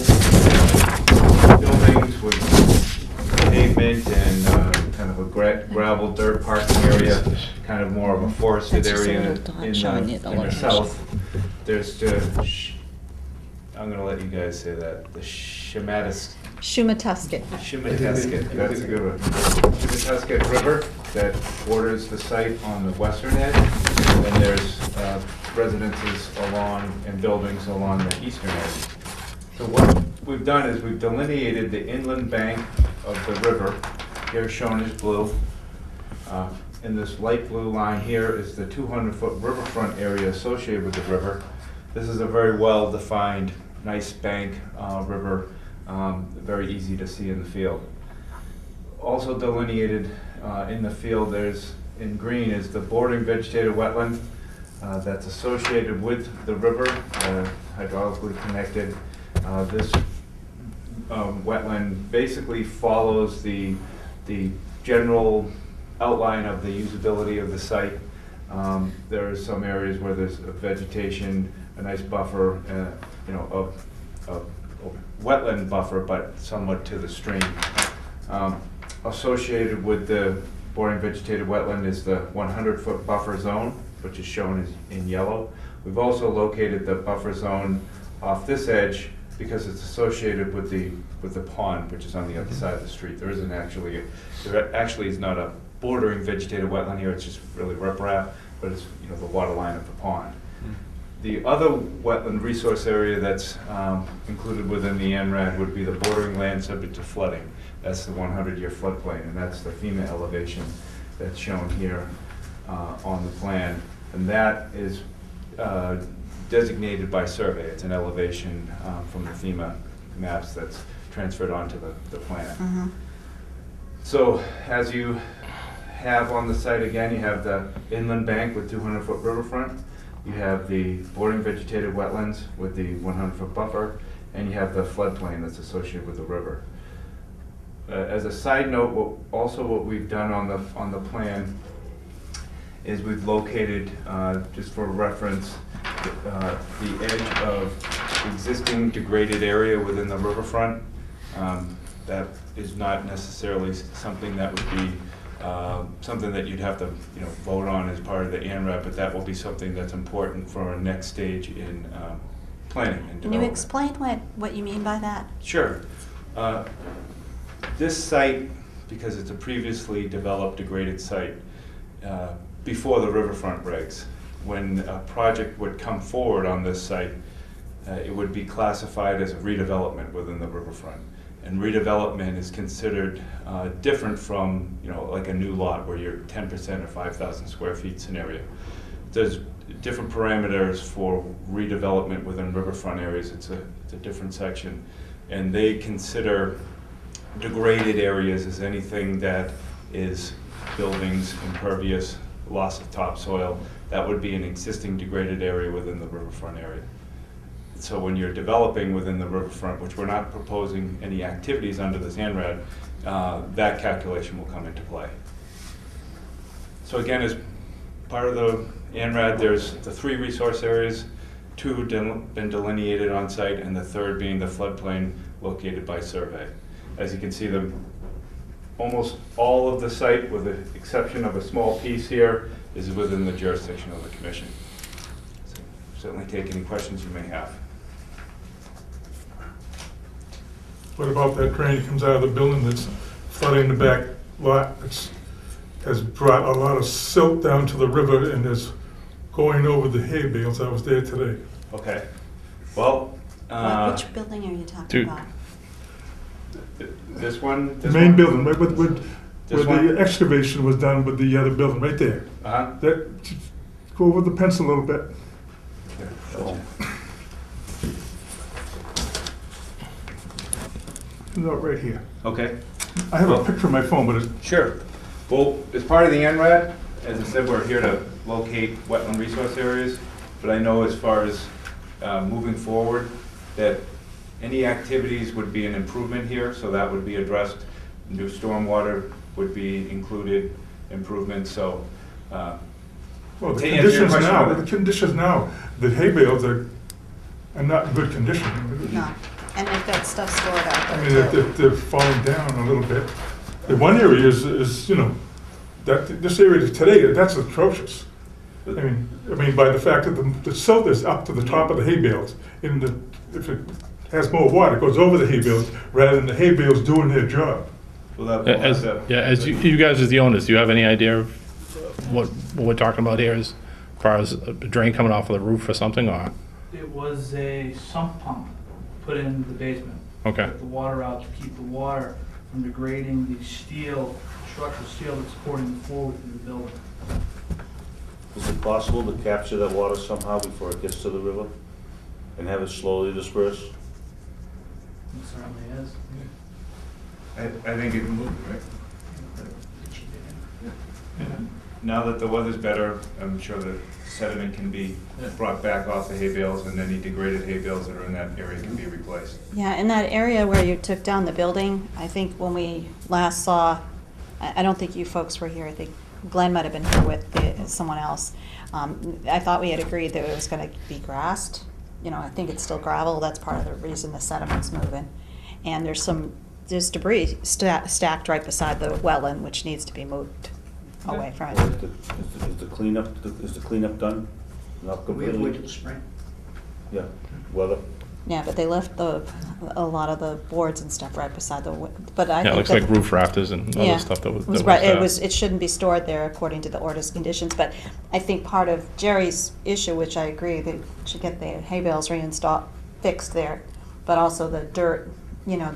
buildings with pavement and kind of a gravel dirt parking area, kind of more of a forested That's just a area little dot in showing you the the location. south. There's the, I'm gonna let you guys say that, the Shematus, Shumatusket. Shumatusket, that's a good one. Shumatusket River that borders the site on the western edge, and then there's residences along and buildings along the eastern edge. So what we've done is we've delineated the inland bank of the river, here shown as blue. In this light blue line here is the 200-foot riverfront area associated with the river. This is a very well-defined, nice bank river, very easy to see in the field. Also delineated in the field, there's in green is the bordering vegetated wetland that's associated with the river, hydraulically connected. This wetland basically follows the general outline of the usability of the site. There are some areas where there's a vegetation, a nice buffer, a wetland buffer, but somewhat to the stream. Associated with the bordering vegetated wetland is the 100-foot buffer zone, which is shown as in yellow. We've also located the buffer zone off this edge because it's associated with the pond, which is on the other side of the street. There actually is not a bordering vegetated wetland here, it's just really riprap, but it's the water line of the pond. The other wetland resource area that's included within the ANRAD would be the bordering land subject to flooding. That's the 100-year floodplain, and that's the FEMA elevation that's shown here on the plan. And that is designated by survey. It's an elevation from the FEMA maps that's transferred onto the plan. Mhm. So as you have on the site, again, you have the inland bank with 200-foot riverfront. You have the bordering vegetated wetlands with the 100-foot buffer, and you have the floodplain that's associated with the river. As a side note, what we've done on the plan is we've located, just for reference, the edge of existing degraded area within the riverfront. That is not necessarily something that would be something that you'd have to, vote on as part of the ANRAD, but that will be something that's important for our next stage in planning and development. Can you explain what you mean by that? Sure. This site, because it's a previously developed degraded site, before the riverfront regs, when a project would come forward on this site, it would be classified as a redevelopment within the riverfront. And redevelopment is considered different from, like a new lot where you're 10% or 5,000 square feet scenario. There's different parameters for redevelopment within riverfront areas. It's a different section. And they consider degraded areas as anything that is buildings, impervious, loss of topsoil. That would be an existing degraded area within the riverfront area. So when you're developing within the riverfront, which we're not proposing any activities under this ANRAD, that calculation will come into play. So again, as part of the ANRAD, there's the 3 resource areas, 2 have been delineated on site, and the 3rd being the floodplain located by survey. As you can see, almost all of the site, with the exception of a small piece here, is within the jurisdiction of the commission. So certainly take any questions you may have. What about that drain that comes out of the building that's flooding the back lot? Has brought a lot of silt down to the river and is going over the hay bales. I was there today. Okay. Well, Which building are you talking Dude. about? this one? The main building, right, where This one? the excavation was done with the other building, right there. Uh-huh. Go over the pencil a little bit. No, right here. Okay. I have a picture on my phone, but it's, Sure. Well, as part of the ANRAD, as I said, we're here to locate wetland resource areas, but I know as far as moving forward, that any activities would be an improvement here, so that would be addressed. New stormwater would be included, improvements, so. well, To the answer your conditions now, the hay bales are not in good condition. No, and they've got stuff stored out I there mean, too. they're falling down a little bit. The one area is this area today, that's atrocious. I mean, by the fact that the silt is up to the top of the hay bales, and if it has more water, it goes over the hay bales, rather than the hay bales doing their job. Well, As you guys as the owners, do you have any idea of what we're talking about here as far as a drain coming off of the roof or something, or? It was a sump pump put in the basement. Okay. Put the water out to keep the water from degrading the steel, structural steel that's supporting the floor within the building. Is it possible to capture that water somehow before it gets to the river and have it slowly disperse? It certainly is. I think it moved, right? Now that the weather's better, I'm sure that sediment can be brought back off the hay bales, and any degraded hay bales that are in that area can be replaced. Yeah, in that area where you took down the building, I think when we last saw, I don't think you folks were here, I think Glenn might have been here with someone else. I thought we had agreed that it was gonna be grassed. I think it's still gravel, that's part of the reason the sediment's moving. And there's debris stacked right beside the wetland, which needs to be moved away from it. Is the cleanup done? Not completely? Wait till the spring. Yeah, weather. Yeah, but they left a lot of the boards and stuff right beside but I Yeah, it think looks that- like roof rafters and Yeah. other stuff that was. Right, it shouldn't be stored there according to the order's conditions, but I think part of Jerry's issue, which I agree, they should get the hay bales reinstalled, fixed there, but also the dirt,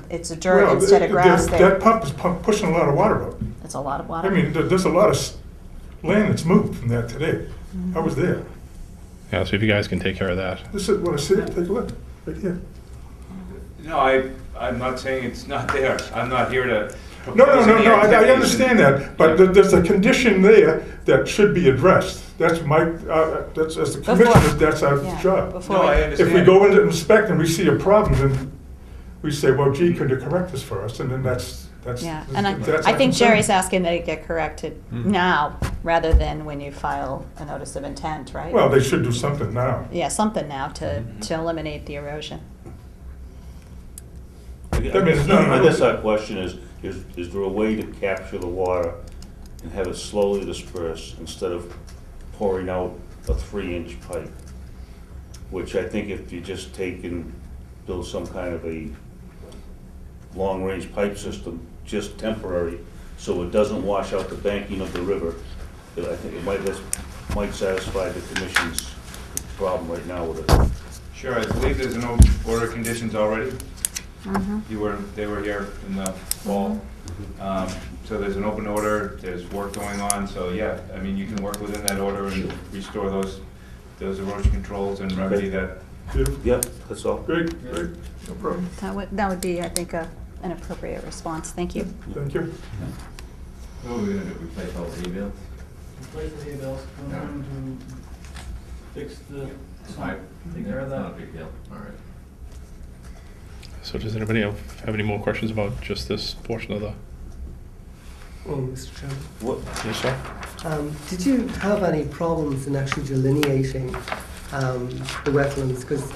it's a dirt Well, instead of grass that there. pump is pushing a lot of water out. It's a lot of water. I mean, there's a lot of land that's moved from that today. I was there. Yeah, so if you guys can take care of that. This is what I said, take a look, right here. No, I'm not saying it's not there. I'm not here to No, propose any I activities. understand that, but there's a condition there that should be addressed. That's my, that's, as the commissioner, that's our Yeah, job. before No, I we- understand. If we go in to inspect and we see a problem, then we say, well, gee, could you correct this for us? And then that's. Yeah, and that's I our think concern. Jerry's asking that it get corrected now, rather than when you file a notice of intent, right? Well, they should do something now. Yeah, something now to eliminate the erosion. I mean, it's not- I guess our question is there a way to capture the water and have it slowly disperse instead of pouring out a 3-inch pipe? Which I think if you just take and build some kind of a long-range pipe system, just temporary, so it doesn't wash out the banking of the river, I think it might satisfy the commission's problem right now with it. Sure, I believe there's an order of conditions already. They were here in the fall. So there's an open order, there's work going on, so yeah, I mean, you can work within that order and restore those erosion controls and remedy that. Beautiful. Yep, that's all. Great, no problem. That would be, I think, an appropriate response. Thank you. Thank you. What are we gonna do, replace all the emails? Replace the hay bales, we're Yeah. going to fix the, Right. take care of that. Not a big deal, all right. So does anybody have any more questions about just this portion of the, Oh, Mr. Chairman. What, yes, sir? Did you have any problems in actually delineating the wetlands? Because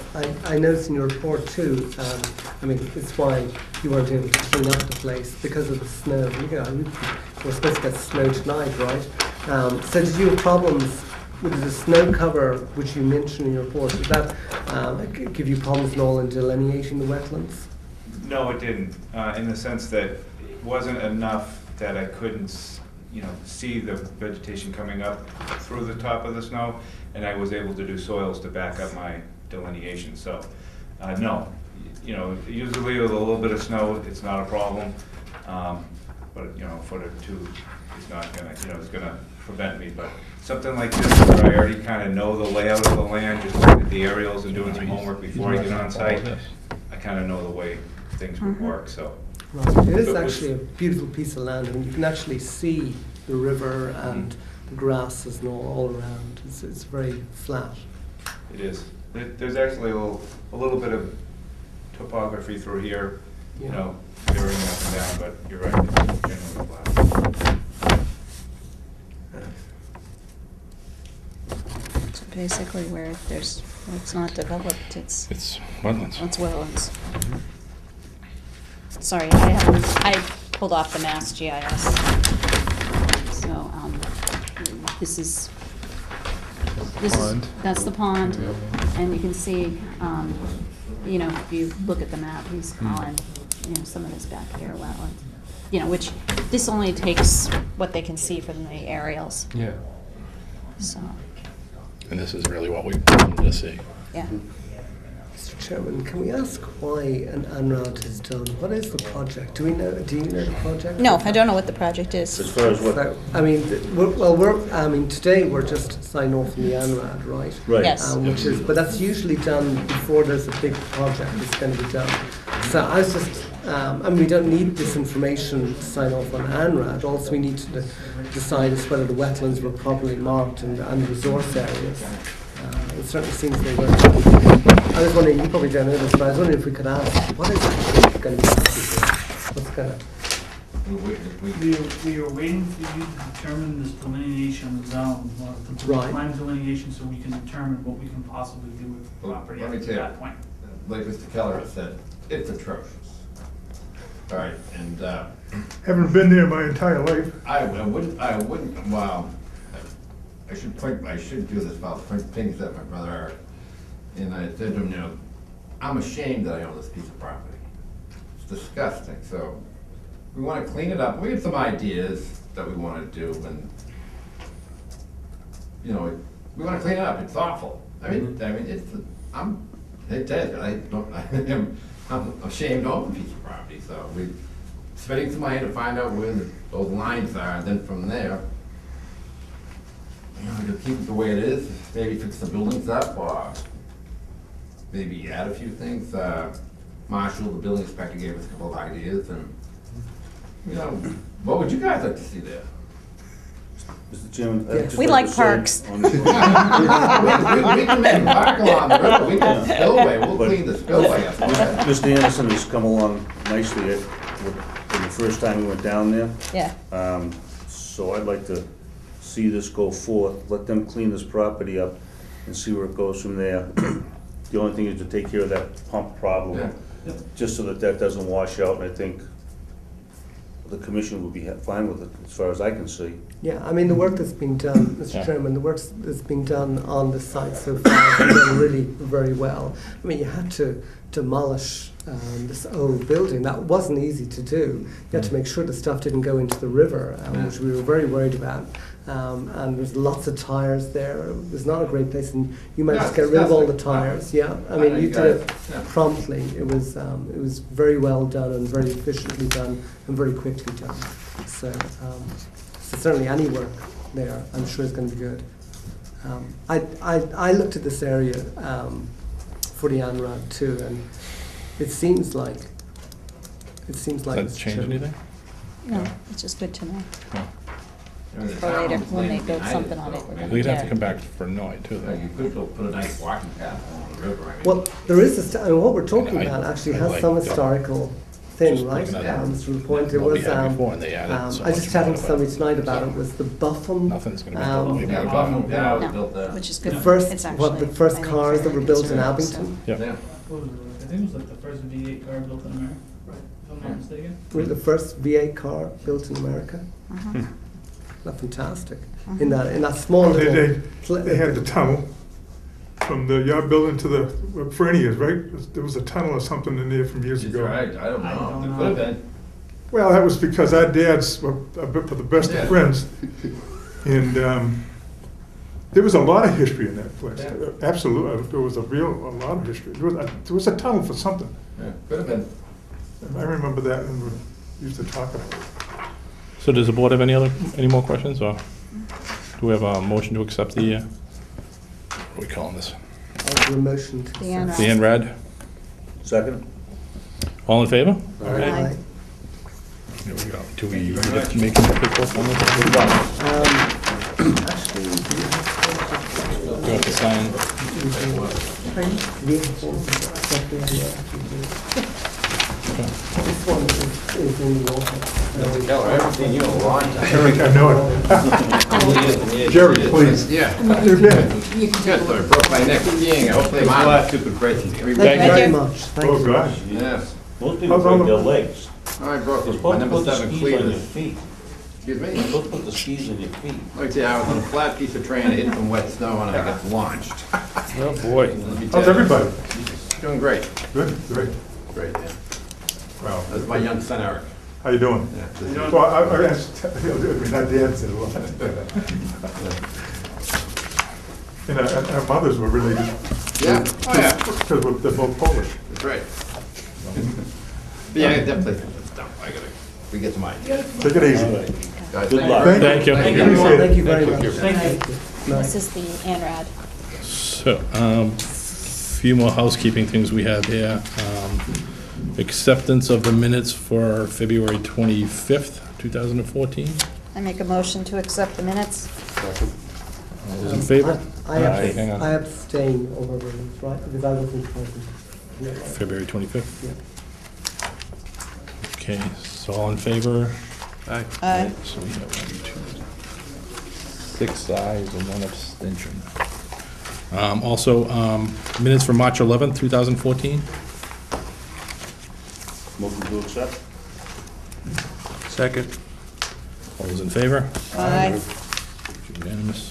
I noticed in your report too, I mean, it's why you weren't able to clean up the place because of the snow. You know, we're supposed to get snow tonight, right? So did you have problems with the snow cover, which you mentioned in your report? Did that give you problems at all in delineating the wetlands? No, it didn't, in the sense that it wasn't enough that I couldn't, see the vegetation coming up through the top of the snow, and I was able to do soils to back up my delineation. So, no, usually with a little bit of snow, it's not a problem, but a foot or two is not gonna, it's gonna prevent me. But something like this, where I already kind of know the layout of the land, just looking at the aerials and doing some homework before I get on site, I kind of know the way things would work, so. Right. It is actually a beautiful piece of land, and you can actually see the river and the grasses and all around. It's very flat. It is. There's actually a little bit of topography through here, varying up and down, but you're right, it's generally flat. So basically, where it's not developed, it's Wetlands. It's wetlands. Sorry, I pulled off the Mass GIS. So, this Pond. that's the pond, and you can see, if you look at the map, he's calling, some of this back here wetlands. Which, this only takes what they can see from the aerials, Yeah. so, And this is really what we wanted to see. yeah. Mr. Chairman, can we ask why an ANRAD is done? What is the project? Do you know the project? No, I don't know what the project as is. far as what? So, today we're just signing off on the ANRAD, right? Right. Yes. But that's usually done before there's a big project that's going to be done. So I was just, we don't need this information to sign off on ANRAD. Also, we need to decide as whether the wetlands were properly marked and the resource areas. It certainly seems they were. I was wondering, you probably don't know this, but I was wondering if we could ask, what is actually going to be happening? What's going to... We are waiting for you to determine this delineation zone, complete Right. line delineation, so we can determine what we can possibly do with the Well, property let me at tell you. that point. Like Mr. Keller has said, it's atrocious. All right, and Haven't been there my entire life. I wouldn't, wow. I should do this about things that my brother are. And I said to him, I'm ashamed that I own this piece of property. It's disgusting, so we want to clean it up. We have some ideas that we want to do, and, we want to clean it up. It's awful. I'm ashamed to own a piece of property, so we're spending some money to find out where those lines are, and then from there, just keep it the way it is, maybe fix the buildings up, or maybe add a few things. Marshall, the building inspector, gave us a couple of ideas, and, you know, what would you guys like to see there? Mr. Chairman, Yeah. I'd just We like like to say parks. on this one- We can make a park along the river, we can spillway, we'll clean the spillway up. Mr. Anderson has come along nicely from the first time we went down there. Yeah. So I'd like to see this go forth, let them clean this property up and see where it goes from there. The only thing is to take care of that pump problem, just so that that doesn't wash out, and I think the commission would be fine with it, as far as I can see. Yeah, I mean, the work that's been done, Mr. Yeah. Chairman, the work that's been done on the site so far has been done really very well. I mean, you had to demolish this old building. That wasn't easy to do. You had to make sure the stuff didn't go into the river, which we were very worried about. And there's lots of tires there. It was not a great place, and you managed to get rid of all the tires. Yeah, I mean, you did it promptly. It was very well done and very efficiently done and very quickly done. So certainly any work there, I'm sure is going to be good. I looked at this area for the ANRAD too, and it seems like. Does that change anything? No, it's just good to know. No. For later, when they build something on it, we're gonna We'd have to care. come back for Noy too, though. You could go put a nice walking path along the river, I mean. Well, there is I mean, what we're talking I- about actually I has like some that. historical thing, Just right? looking at Mr. LaPointe, there what we was, had before and they added so I was just much chatting more to to somebody it. tonight about it, was the Buffum. Nothing's gonna be um, built. Yeah, Buffalo Tower was No, built there. which is The good. first, It's what, the actually, first I think, cars that very were built in conservative, so- Abington? Yep. Yeah. What was it? I think it was like the first V8 car built in America, if I'm not mistaken. Were the first V8 car built in America? Mhm. That's fantastic. In that small Well, little. they had the tunnel from the yard building to the Fernias, right? There was a tunnel or something in there from years That's ago. right, I don't I know, don't there know. could have been. Well, that was because our dads were a bit for the best Yeah. of friends. And there was a lot of history in that place. Yeah. Absolutely, there was a lot of history. There was a tunnel for something. Yeah, could have been. I remember that, and we used to talk about it. So does the board have any more questions, or do we have a motion to accept the, what are we calling this? Of the motion to The accept. The NRAD? Second? All in favor? Aye. Here we go. Do we need to make any paperwork on this? Actually, do you have Do we have to sign? This one is in the office. Keller, I haven't seen you in a long time. Eric, I know it. Jerry, please. Yeah. You're good. Good, I broke my neck skiing, hopefully mine. Stupid questions. Thank you Thank very you. much. Thank Oh, you. gosh. Yes. Most people break their legs. I broke You're my supposed to number put the 7 skis on your cleater. feet. Excuse You're me? supposed to put the skis on your feet. Like I said, I was on a flat piece of terrain, hitting some wet snow, and I got launched. Oh, boy. Let me How's tell you. everybody? Doing great. Good, great. Great, yeah. Wow. That's my young son, Eric. How you doing? Yeah, this is- Well, I asked, I mean, my dad said a lot. And our mothers were related. Yeah, oh yeah, Because they're both Polish. that's right. Yeah, that place is dumb, I gotta, we get to mine. Take it easy. Guys, Good thank luck. Thank you. Appreciate it. Thank you very much. Thank you. This is the ANRAD. So, few more housekeeping things we have here. Acceptance of the minutes for February 25th, 2014. I make a motion to accept the minutes. All those in favor? I Hang on. abstain over the minutes, right, because I wasn't present. Yeah. February 25th? Yeah. Okay, so all in favor? Aye. Aye. So we have 6 ayes and 1 abstention. Also, minutes for March 11th, 2014. Motion to accept? Second. All those in favor? Aye. Unanimous.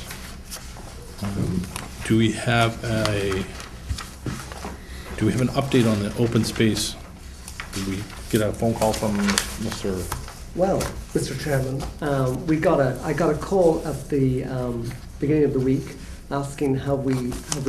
Do we have an update on the open space? Did we get a phone call from Mr.? Well, Mr. Chairman, I got a call at the beginning of the week asking have we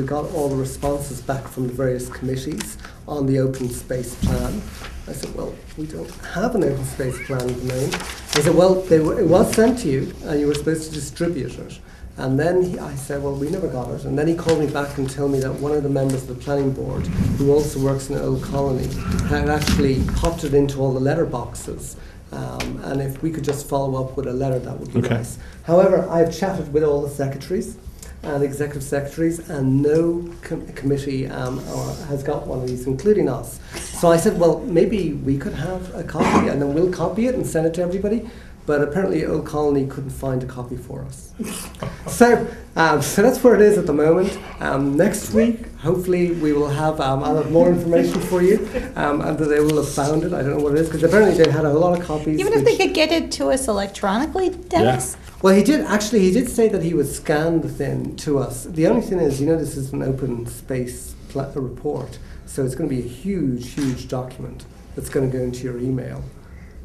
got all the responses back from the various committees on the open space plan. I said, well, we don't have an open space plan at the moment. He said, well, it was sent to you and you were supposed to distribute it. And then I said, well, we never got it. And then he called me back and told me that one of the members of the planning board, who also works in Old Colony, had actually popped it into all the letter boxes. And if we could just follow up with a letter, that would be nice. However, I've chatted with all the secretaries and executive secretaries, and no committee has got one of these, including us. So I said, well, maybe we could have a copy, and then we'll copy it and send it to everybody. But apparently Old Colony couldn't find a copy for us. So that's where it is at the moment. Next week, hopefully, we will have I'll have more information for you, and that they will have found it. I don't know what it is, because apparently they had a lot of copies. Even if they could get it to us electronically, Dennis? Yeah. Well, he did say that he would scan the thing to us. The only thing is, this is an open space report, so it's going to be a huge, huge document that's going to go into your email.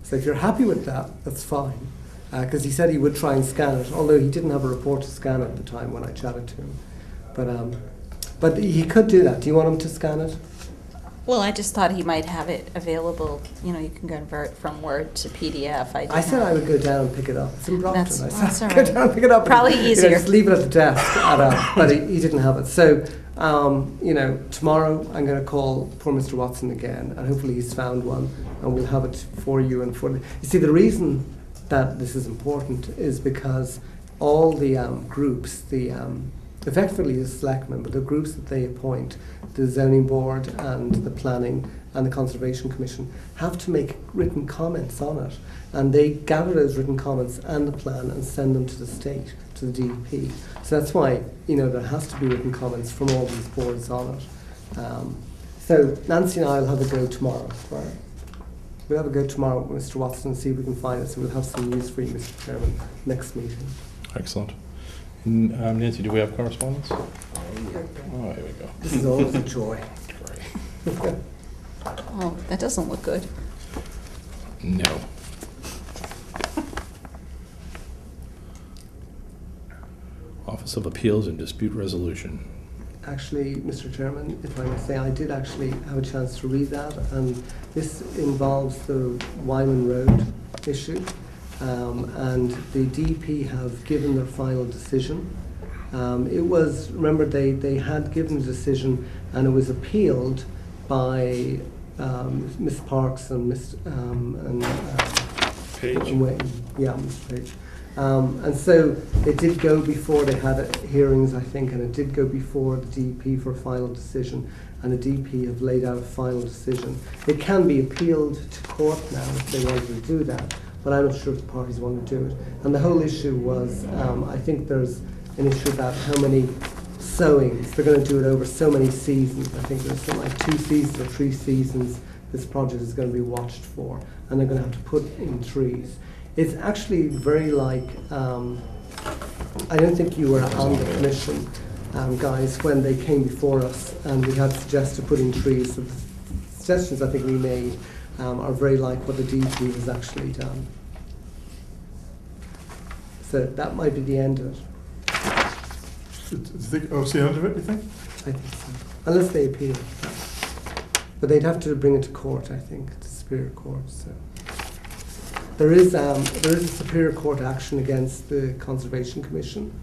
So if you're happy with that, that's fine. Because he said he would try and scan it, although he didn't have a report to scan at the time when I chatted to him. But he could do that. Do you want him to scan it? Well, I just thought he might have it available. You can convert from Word to PDF. I said I would go down and pick it up. It's in Brockton. That's all go right. down and pick it up. Probably easier. Just leave it at the desk. But he didn't have it. So, tomorrow I'm going to call poor Mr. Watson again, and hopefully he's found one, and we'll have it for you and for. You see, the reason that this is important is because all the groups, effectively the selectmen, but the groups that they appoint, the zoning board and the planning and the conservation commission, have to make written comments on it, and they gather those written comments and the plan and send them to the state, to the DEP. So that's why there has to be written comments from all these boards on it. So Nancy and I will have a go tomorrow. Right? We'll have a go tomorrow with Mr. Watson and see if we can find it. So we'll have some news for you, Mr. Chairman, next meeting. Excellent. Nancy, do we have correspondence? Oh, here we go. This is always a joy. Great. Oh, that doesn't look good. No. Office of Appeals and Dispute Resolution. Actually, Mr. Chairman, if I may say, I did actually have a chance to read that, and this involves the Wyman Road issue, and the DP have given their final decision. Remember, they had given a decision, and it was appealed by Ms. Parks and Page. Mr. Page. And so it did go before, they had hearings, I think, and it did go before the DP for a final decision, and the DP have laid out a final decision. It can be appealed to court now if they wanted to do that, but I'm not sure if the parties want to do it. And the whole issue was, I think there's an issue about how many sowings. They're going to do it over so many seasons. I think there's something like 2 seasons or 3 seasons this project is going to be watched for, and they're going to have to put in trees. It's actually very like, I don't think you were on the commission, guys, when they came before us and we had suggested putting trees. So the suggestions I think we made are very like what the DP has actually done. So that might be the end of it. It's the end of it, you think? I think so. Unless they appeal. But they'd have to bring it to court, I think, to Superior Court. So. There is a Superior Court action against the Conservation Commission,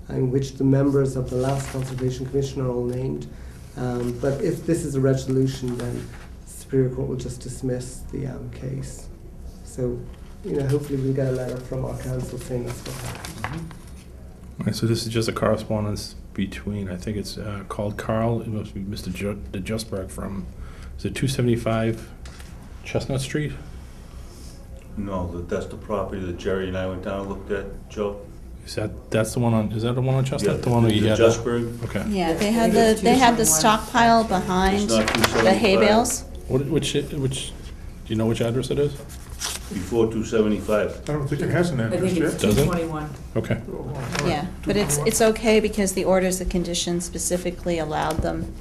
in which the members of the last Conservation Commission are all named. But if this is a resolution, then the Superior Court will just dismiss the case. So, hopefully we'll get a letter from our council saying that's what happened. All right, so this is just a correspondence between, I think it's called Carl, it must be Mr. DeJustberg from, is it 275 Chestnut Street? No, that's the property that Jerry and I went down and looked at, Joe. Is that the one on Chestnut? Yeah, The one where you had Justburg. Okay. Yeah, they had the stockpile behind It's not the hay 275. bales. Which do you know which address it is? Before 275. I don't think it has an I address think it's yet. Does it? 221. Okay. Yeah, but it's okay because the orders of condition specifically allowed them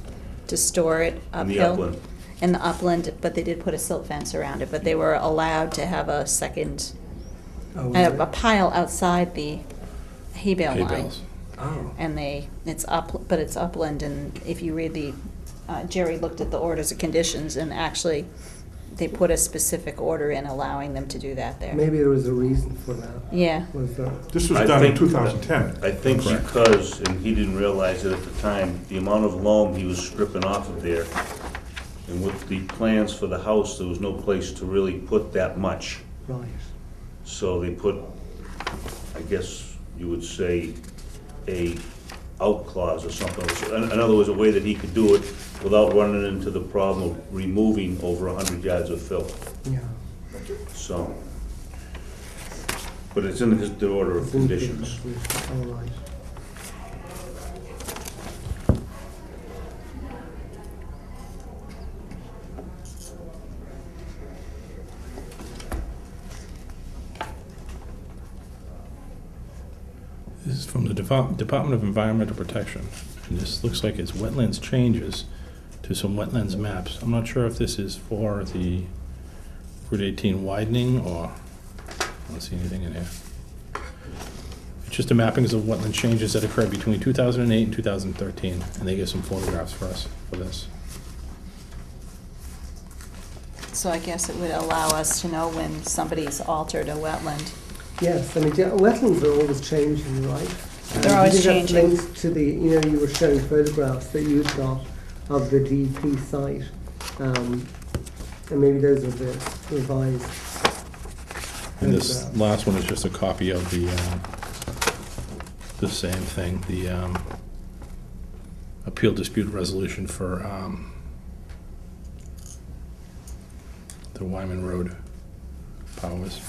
to store it In the uphill. upland. In the upland, but they did put a silt fence around it, but they were allowed to have a second, a pile outside the hay bale Hay line. bales. Oh. And it's upland, and if you read Jerry looked at the orders of conditions, and actually, they put a specific order in allowing them to do that there. Maybe there was a reason for that. Yeah. Was there? This was I done in think- 2010. I think because, and he didn't realize it at the time, the amount of loam he was stripping off of there, and with the plans for the house, there was no place to really put that much. Right. So they put, I guess you would say, a out clause or something. In other words, a way that he could do it without running into the problem of removing over 100 yards of fill. Yeah. So, but it's in the order of conditions. All right. This is from the Department of Environmental Protection. And this looks like it's wetlands changes to some wetlands maps. I'm not sure if this is for the Route 18 widening or, I don't see anything in here. It's just the mappings of wetland changes that occurred between 2008 and 2013, and they give some photographs for us for this. So I guess it would allow us to know when somebody's altered a wetland. Yes, I mean, wetlands are always changing, right? They're always You did have changing. links to the, you were showing photographs that you'd got of the DP site. And maybe those are the revised And this photographs. last one is just a copy of the same thing, the appeal dispute resolution for the Wyman Road Powers.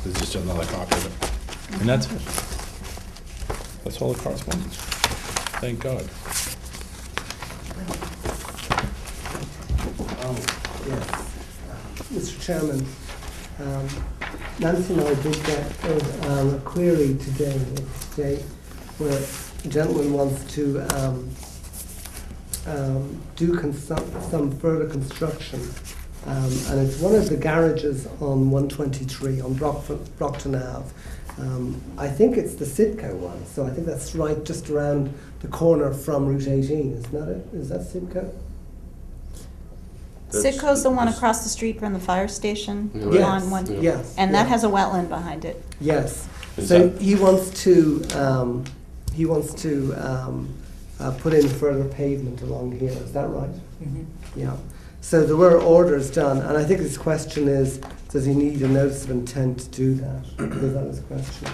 There's just another copy of it. And that's it. That's all the correspondence. Thank God. Yes. Mr. Chairman, Nancy and I did get a query today where a gentleman wants to do some further construction. And it's one of the garages on 123 on Brockton Ave. I think it's the Sidco one, so I think that's right just around the corner from Route 18, isn't that it? Is that Sidco? Sitco's the one across the street from the fire station Yes, on one, yes. and that yes. has a wetland behind it. Yes. Is So that- he wants to put in further pavement along here. Is that right? Yeah. So there were orders done, and I think his question is, does he need a notice of intent to do that? Because that was the question.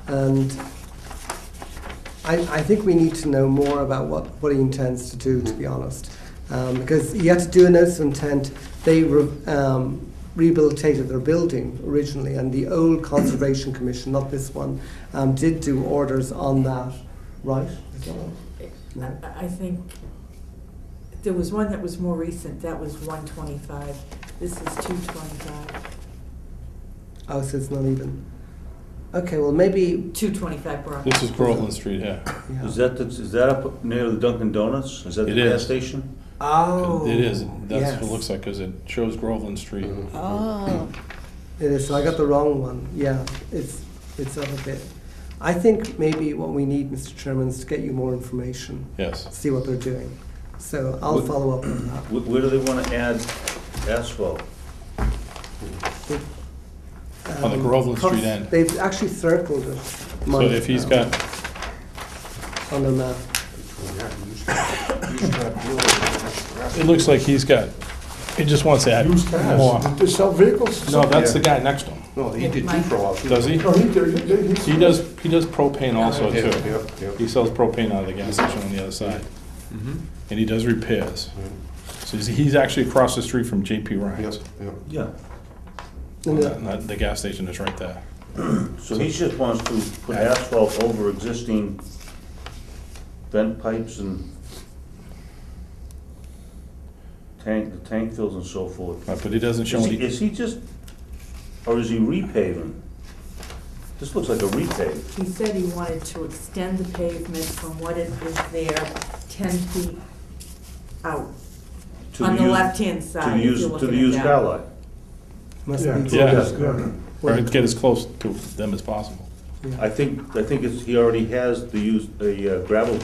And I think we need to know more about what he intends to do, to be honest. Because he had to do a notice of intent. They rehabilitated their building originally, and the old Conservation Commission, not this one, did do orders on that, right? Is that right? No. I think there was one that was more recent, that was 125. This is 225. Oh, so it's not even. Okay, well, maybe. 225 Brock. This is Groveland Street here. Yeah. Is that up near the Dunkin' Donuts? Is that the It gas is. station? Oh. It is. That's yes. what it looks like, because it shows Groveland Street. Oh, It is. So I got the wrong one. Yeah, it's up a bit. I think maybe what we need, Mr. Chairman, is to get you more information. Yes. See what they're doing. So I'll What- follow up on that. Where do they want to add asphalt? On the Groveland Street across- end. They've actually circled it. So if he's got, On the map. it looks like he just wants to add Used more. cars. They sell vehicles? No, that's the guy next to him. No, he did two for all. Does he? No, he He does propane also Yeah, too. yep, yep. He sells propane out of the gas station on the other side. And he does repairs. So he's actually across the street from JP Ryan's. Yeah. And the- Not the gas station is right there. So he just wants to put asphalt over existing vent pipes and the tank fills and so forth. Right, but he doesn't show any, Is he just, or is he repaving? This looks like a repave. He said he wanted to extend the pavement from what it is there 10 feet out, to on the used- left-hand To side. the if used, you're to the looking at used that. car lot. Must Yeah. be. Yeah. or get as close to them as possible. Yeah. I think he already has the used, the gravel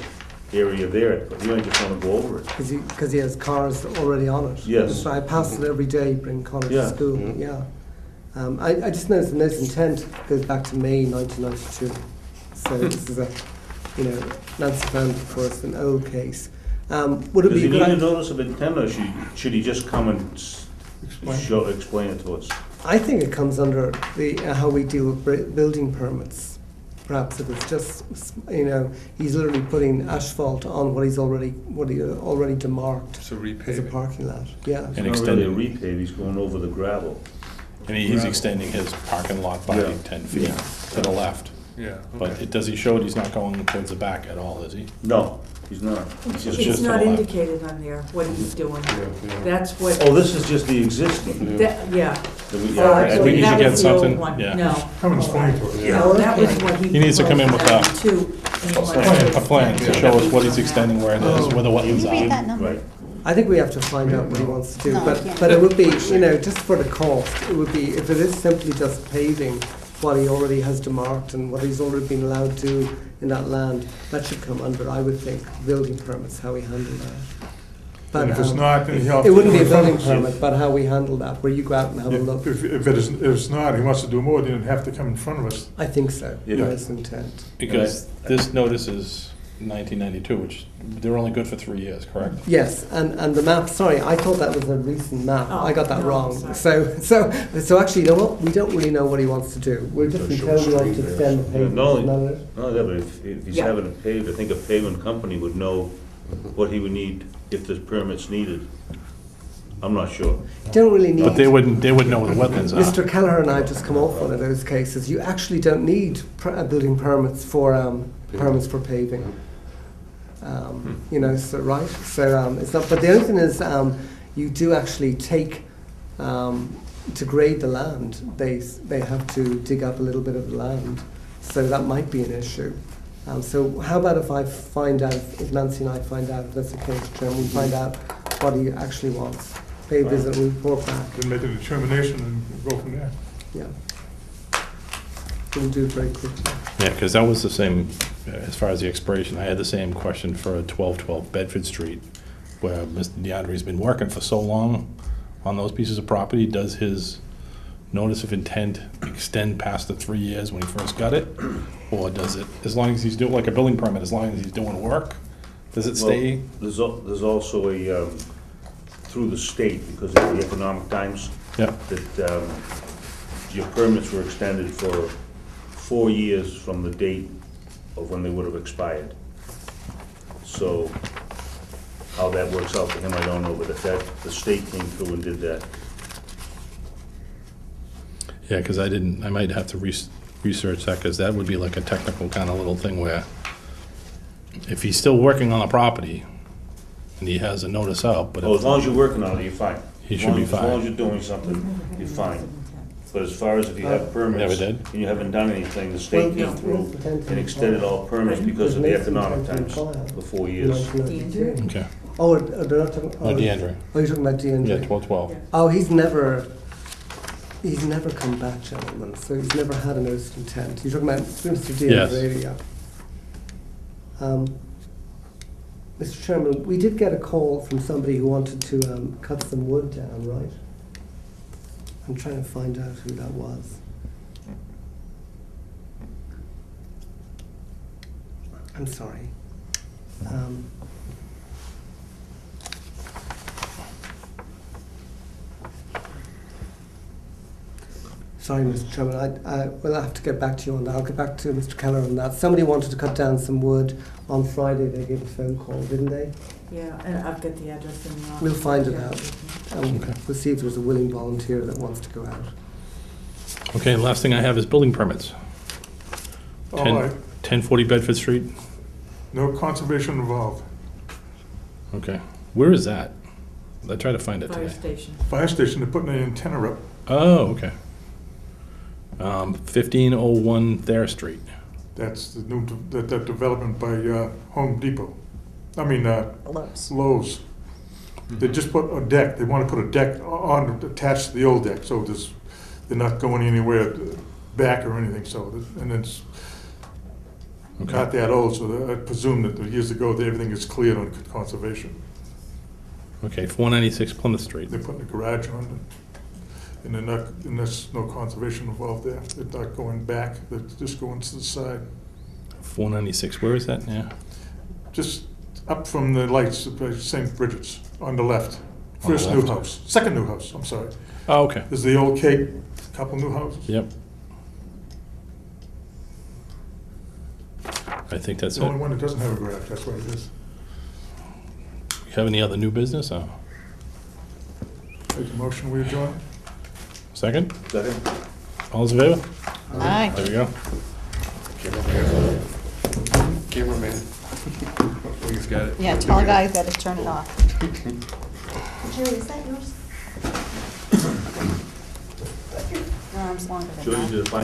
area there, but you might just wanna go over it. Because he has cars already on it. Yes. So I pass it every day, bring Connor Yeah. to school, yeah. I just noticed the notice of intent goes back to May 1992. So this is a, Nancy found, of course, an old case. Would it Does be he a need good a idea? notice of intent, or should he just come and explain it to us? I think it comes under the how we deal with building permits. Perhaps if it's just, he's literally putting asphalt on what he already demarked So as a parking lot. Yeah. It's And not really a extending, repave, he's going over the gravel. and he's extending his parking lot by Yeah. 10 feet to the left. Yeah. But does he show he's not going towards the back at all, is he? No, he's not. It's It's just to not the left. indicated on there what he's doing. That's what, Oh, this is just the existing. yeah. That we- So I think he should that get was the old something, one. yeah. No. Come and explain to us. No, that was what he. He needs to come in with a plan to show us what he's extending, where it is, where the Can you wetlands read are. that number? Right. I think we have to find out what he wants to do, No, I can't. but it would be, just for the cost, it would be, if it is simply just paving what he already has demarked and what he's already been allowed to in that land, that should come under, I would think, building permits, how we handle that. But And if it's not, then he'll. it wouldn't be a building permit, but how we handle that, where you go out and have a look. If it's not, he wants to do more, then he'd have to come in front of us. I think so, Yeah. that's intent. Because this notice is 1992, which they're only good for 3 years, correct? Yes, and the map, sorry, I thought that was a recent map. Oh, I got that no, wrong. sorry. So actually, you know what? We don't really know what he wants to do. We're just been told we want to extend the pavement. No, isn't that it? no, yeah, but if he's Yeah. having it paved, I think a pavement company would know what he would need if there's permits needed. I'm not sure. You don't really need. But they would know where the wetlands are. Mr. Kelleher and I have just come off one of those cases. You actually don't need building permits for paving. So right. So it's not. But the other thing is, you do actually take to grade the land. They have to dig up a little bit of the land, so that might be an issue. So how about if I find out, if Nancy and I find out, if that's the case, Jim, we find out what he actually wants. Pay a visit and report back. Then make a determination and go from there. Yeah. We'll do it very quickly. Yeah, because that was the same, as far as the expiration, I had the same question for 1212 Bedford Street, where Mr. DeAndre's been working for so long on those pieces of property. Does his notice of intent extend past the 3 years when he first got it? Or does it, as long as he's doing, like a building permit, as long as he's doing work, does it stay? Well, there's also a, through the state, because of the economic times, Yeah, that your permits were extended for 4 years from the date of when they would have expired. So how that works out for him, I don't know, but if the state came through and did that. yeah, because I might have to research that, because that would be like a technical kind of little thing where if he's still working on the property and he has a notice out, but. Oh, as long as you're working on it, you're fine. He should be As long fine. as you're doing something, you're fine. But as far as if you have permits. Never did. And you haven't done anything, the state Well, came through no. and extended all permits because of the economic times, the 4 years. Okay. Oh, they're not talking. No, DeAndre. Oh, you're talking about DeAndre. Yeah, 1212. Oh, he's never come back, gentlemen. So he's never had a notice of intent. You're talking about Mr. DeAndre, Yes. yeah. Mr. Chairman, we did get a call from somebody who wanted to cut some wood down, right? I'm trying to find out who that was. I'm sorry. Sorry, Mr. Chairman, I will have to get back to you on that. I'll get back to Mr. Keller on that. Somebody wanted to cut down some wood on Friday. They gave a phone call, didn't they? Yeah, and I've got the address in the office. We'll find it Yeah. out. We'll see if there's a willing volunteer that wants to go out. Okay, and last thing I have is building permits. All 10 right, 1040 Bedford Street. no conservation involved. Okay. Where is that? I tried to find it Fire today. station. Fire station, they're putting an antenna up. Oh, okay. 1501 Thayer Street. That's the new, that development by Home Depot. I mean, Lowe's. Lowe's. They just put a deck, they want to put a deck on, attached to the old deck, so they're not going anywhere back or anything, so, and it's, Okay. not that old, so I presume that years ago, everything is cleared on conservation. Okay, 496 Plymouth Street. They're putting a garage on it, and they're not, and there's no conservation involved there. They're not going back, they're just going to the side. 496, where is that? Yeah. Just up from the lights, St. Bridget's, on the left. On the First new left. house, second new house, I'm sorry. Oh, okay. There's the old Cape, couple new houses. Yep. I think that's The only it. one that doesn't have a garage, that's what it is. You have any other new business? Oh. Make a motion, we adjourn? Second? All those in favor? Aye. There we go. Cameraman. He's got it. Yeah, tell the guy that to turn it off. Jerry, is that yours? Your arm's longer than mine.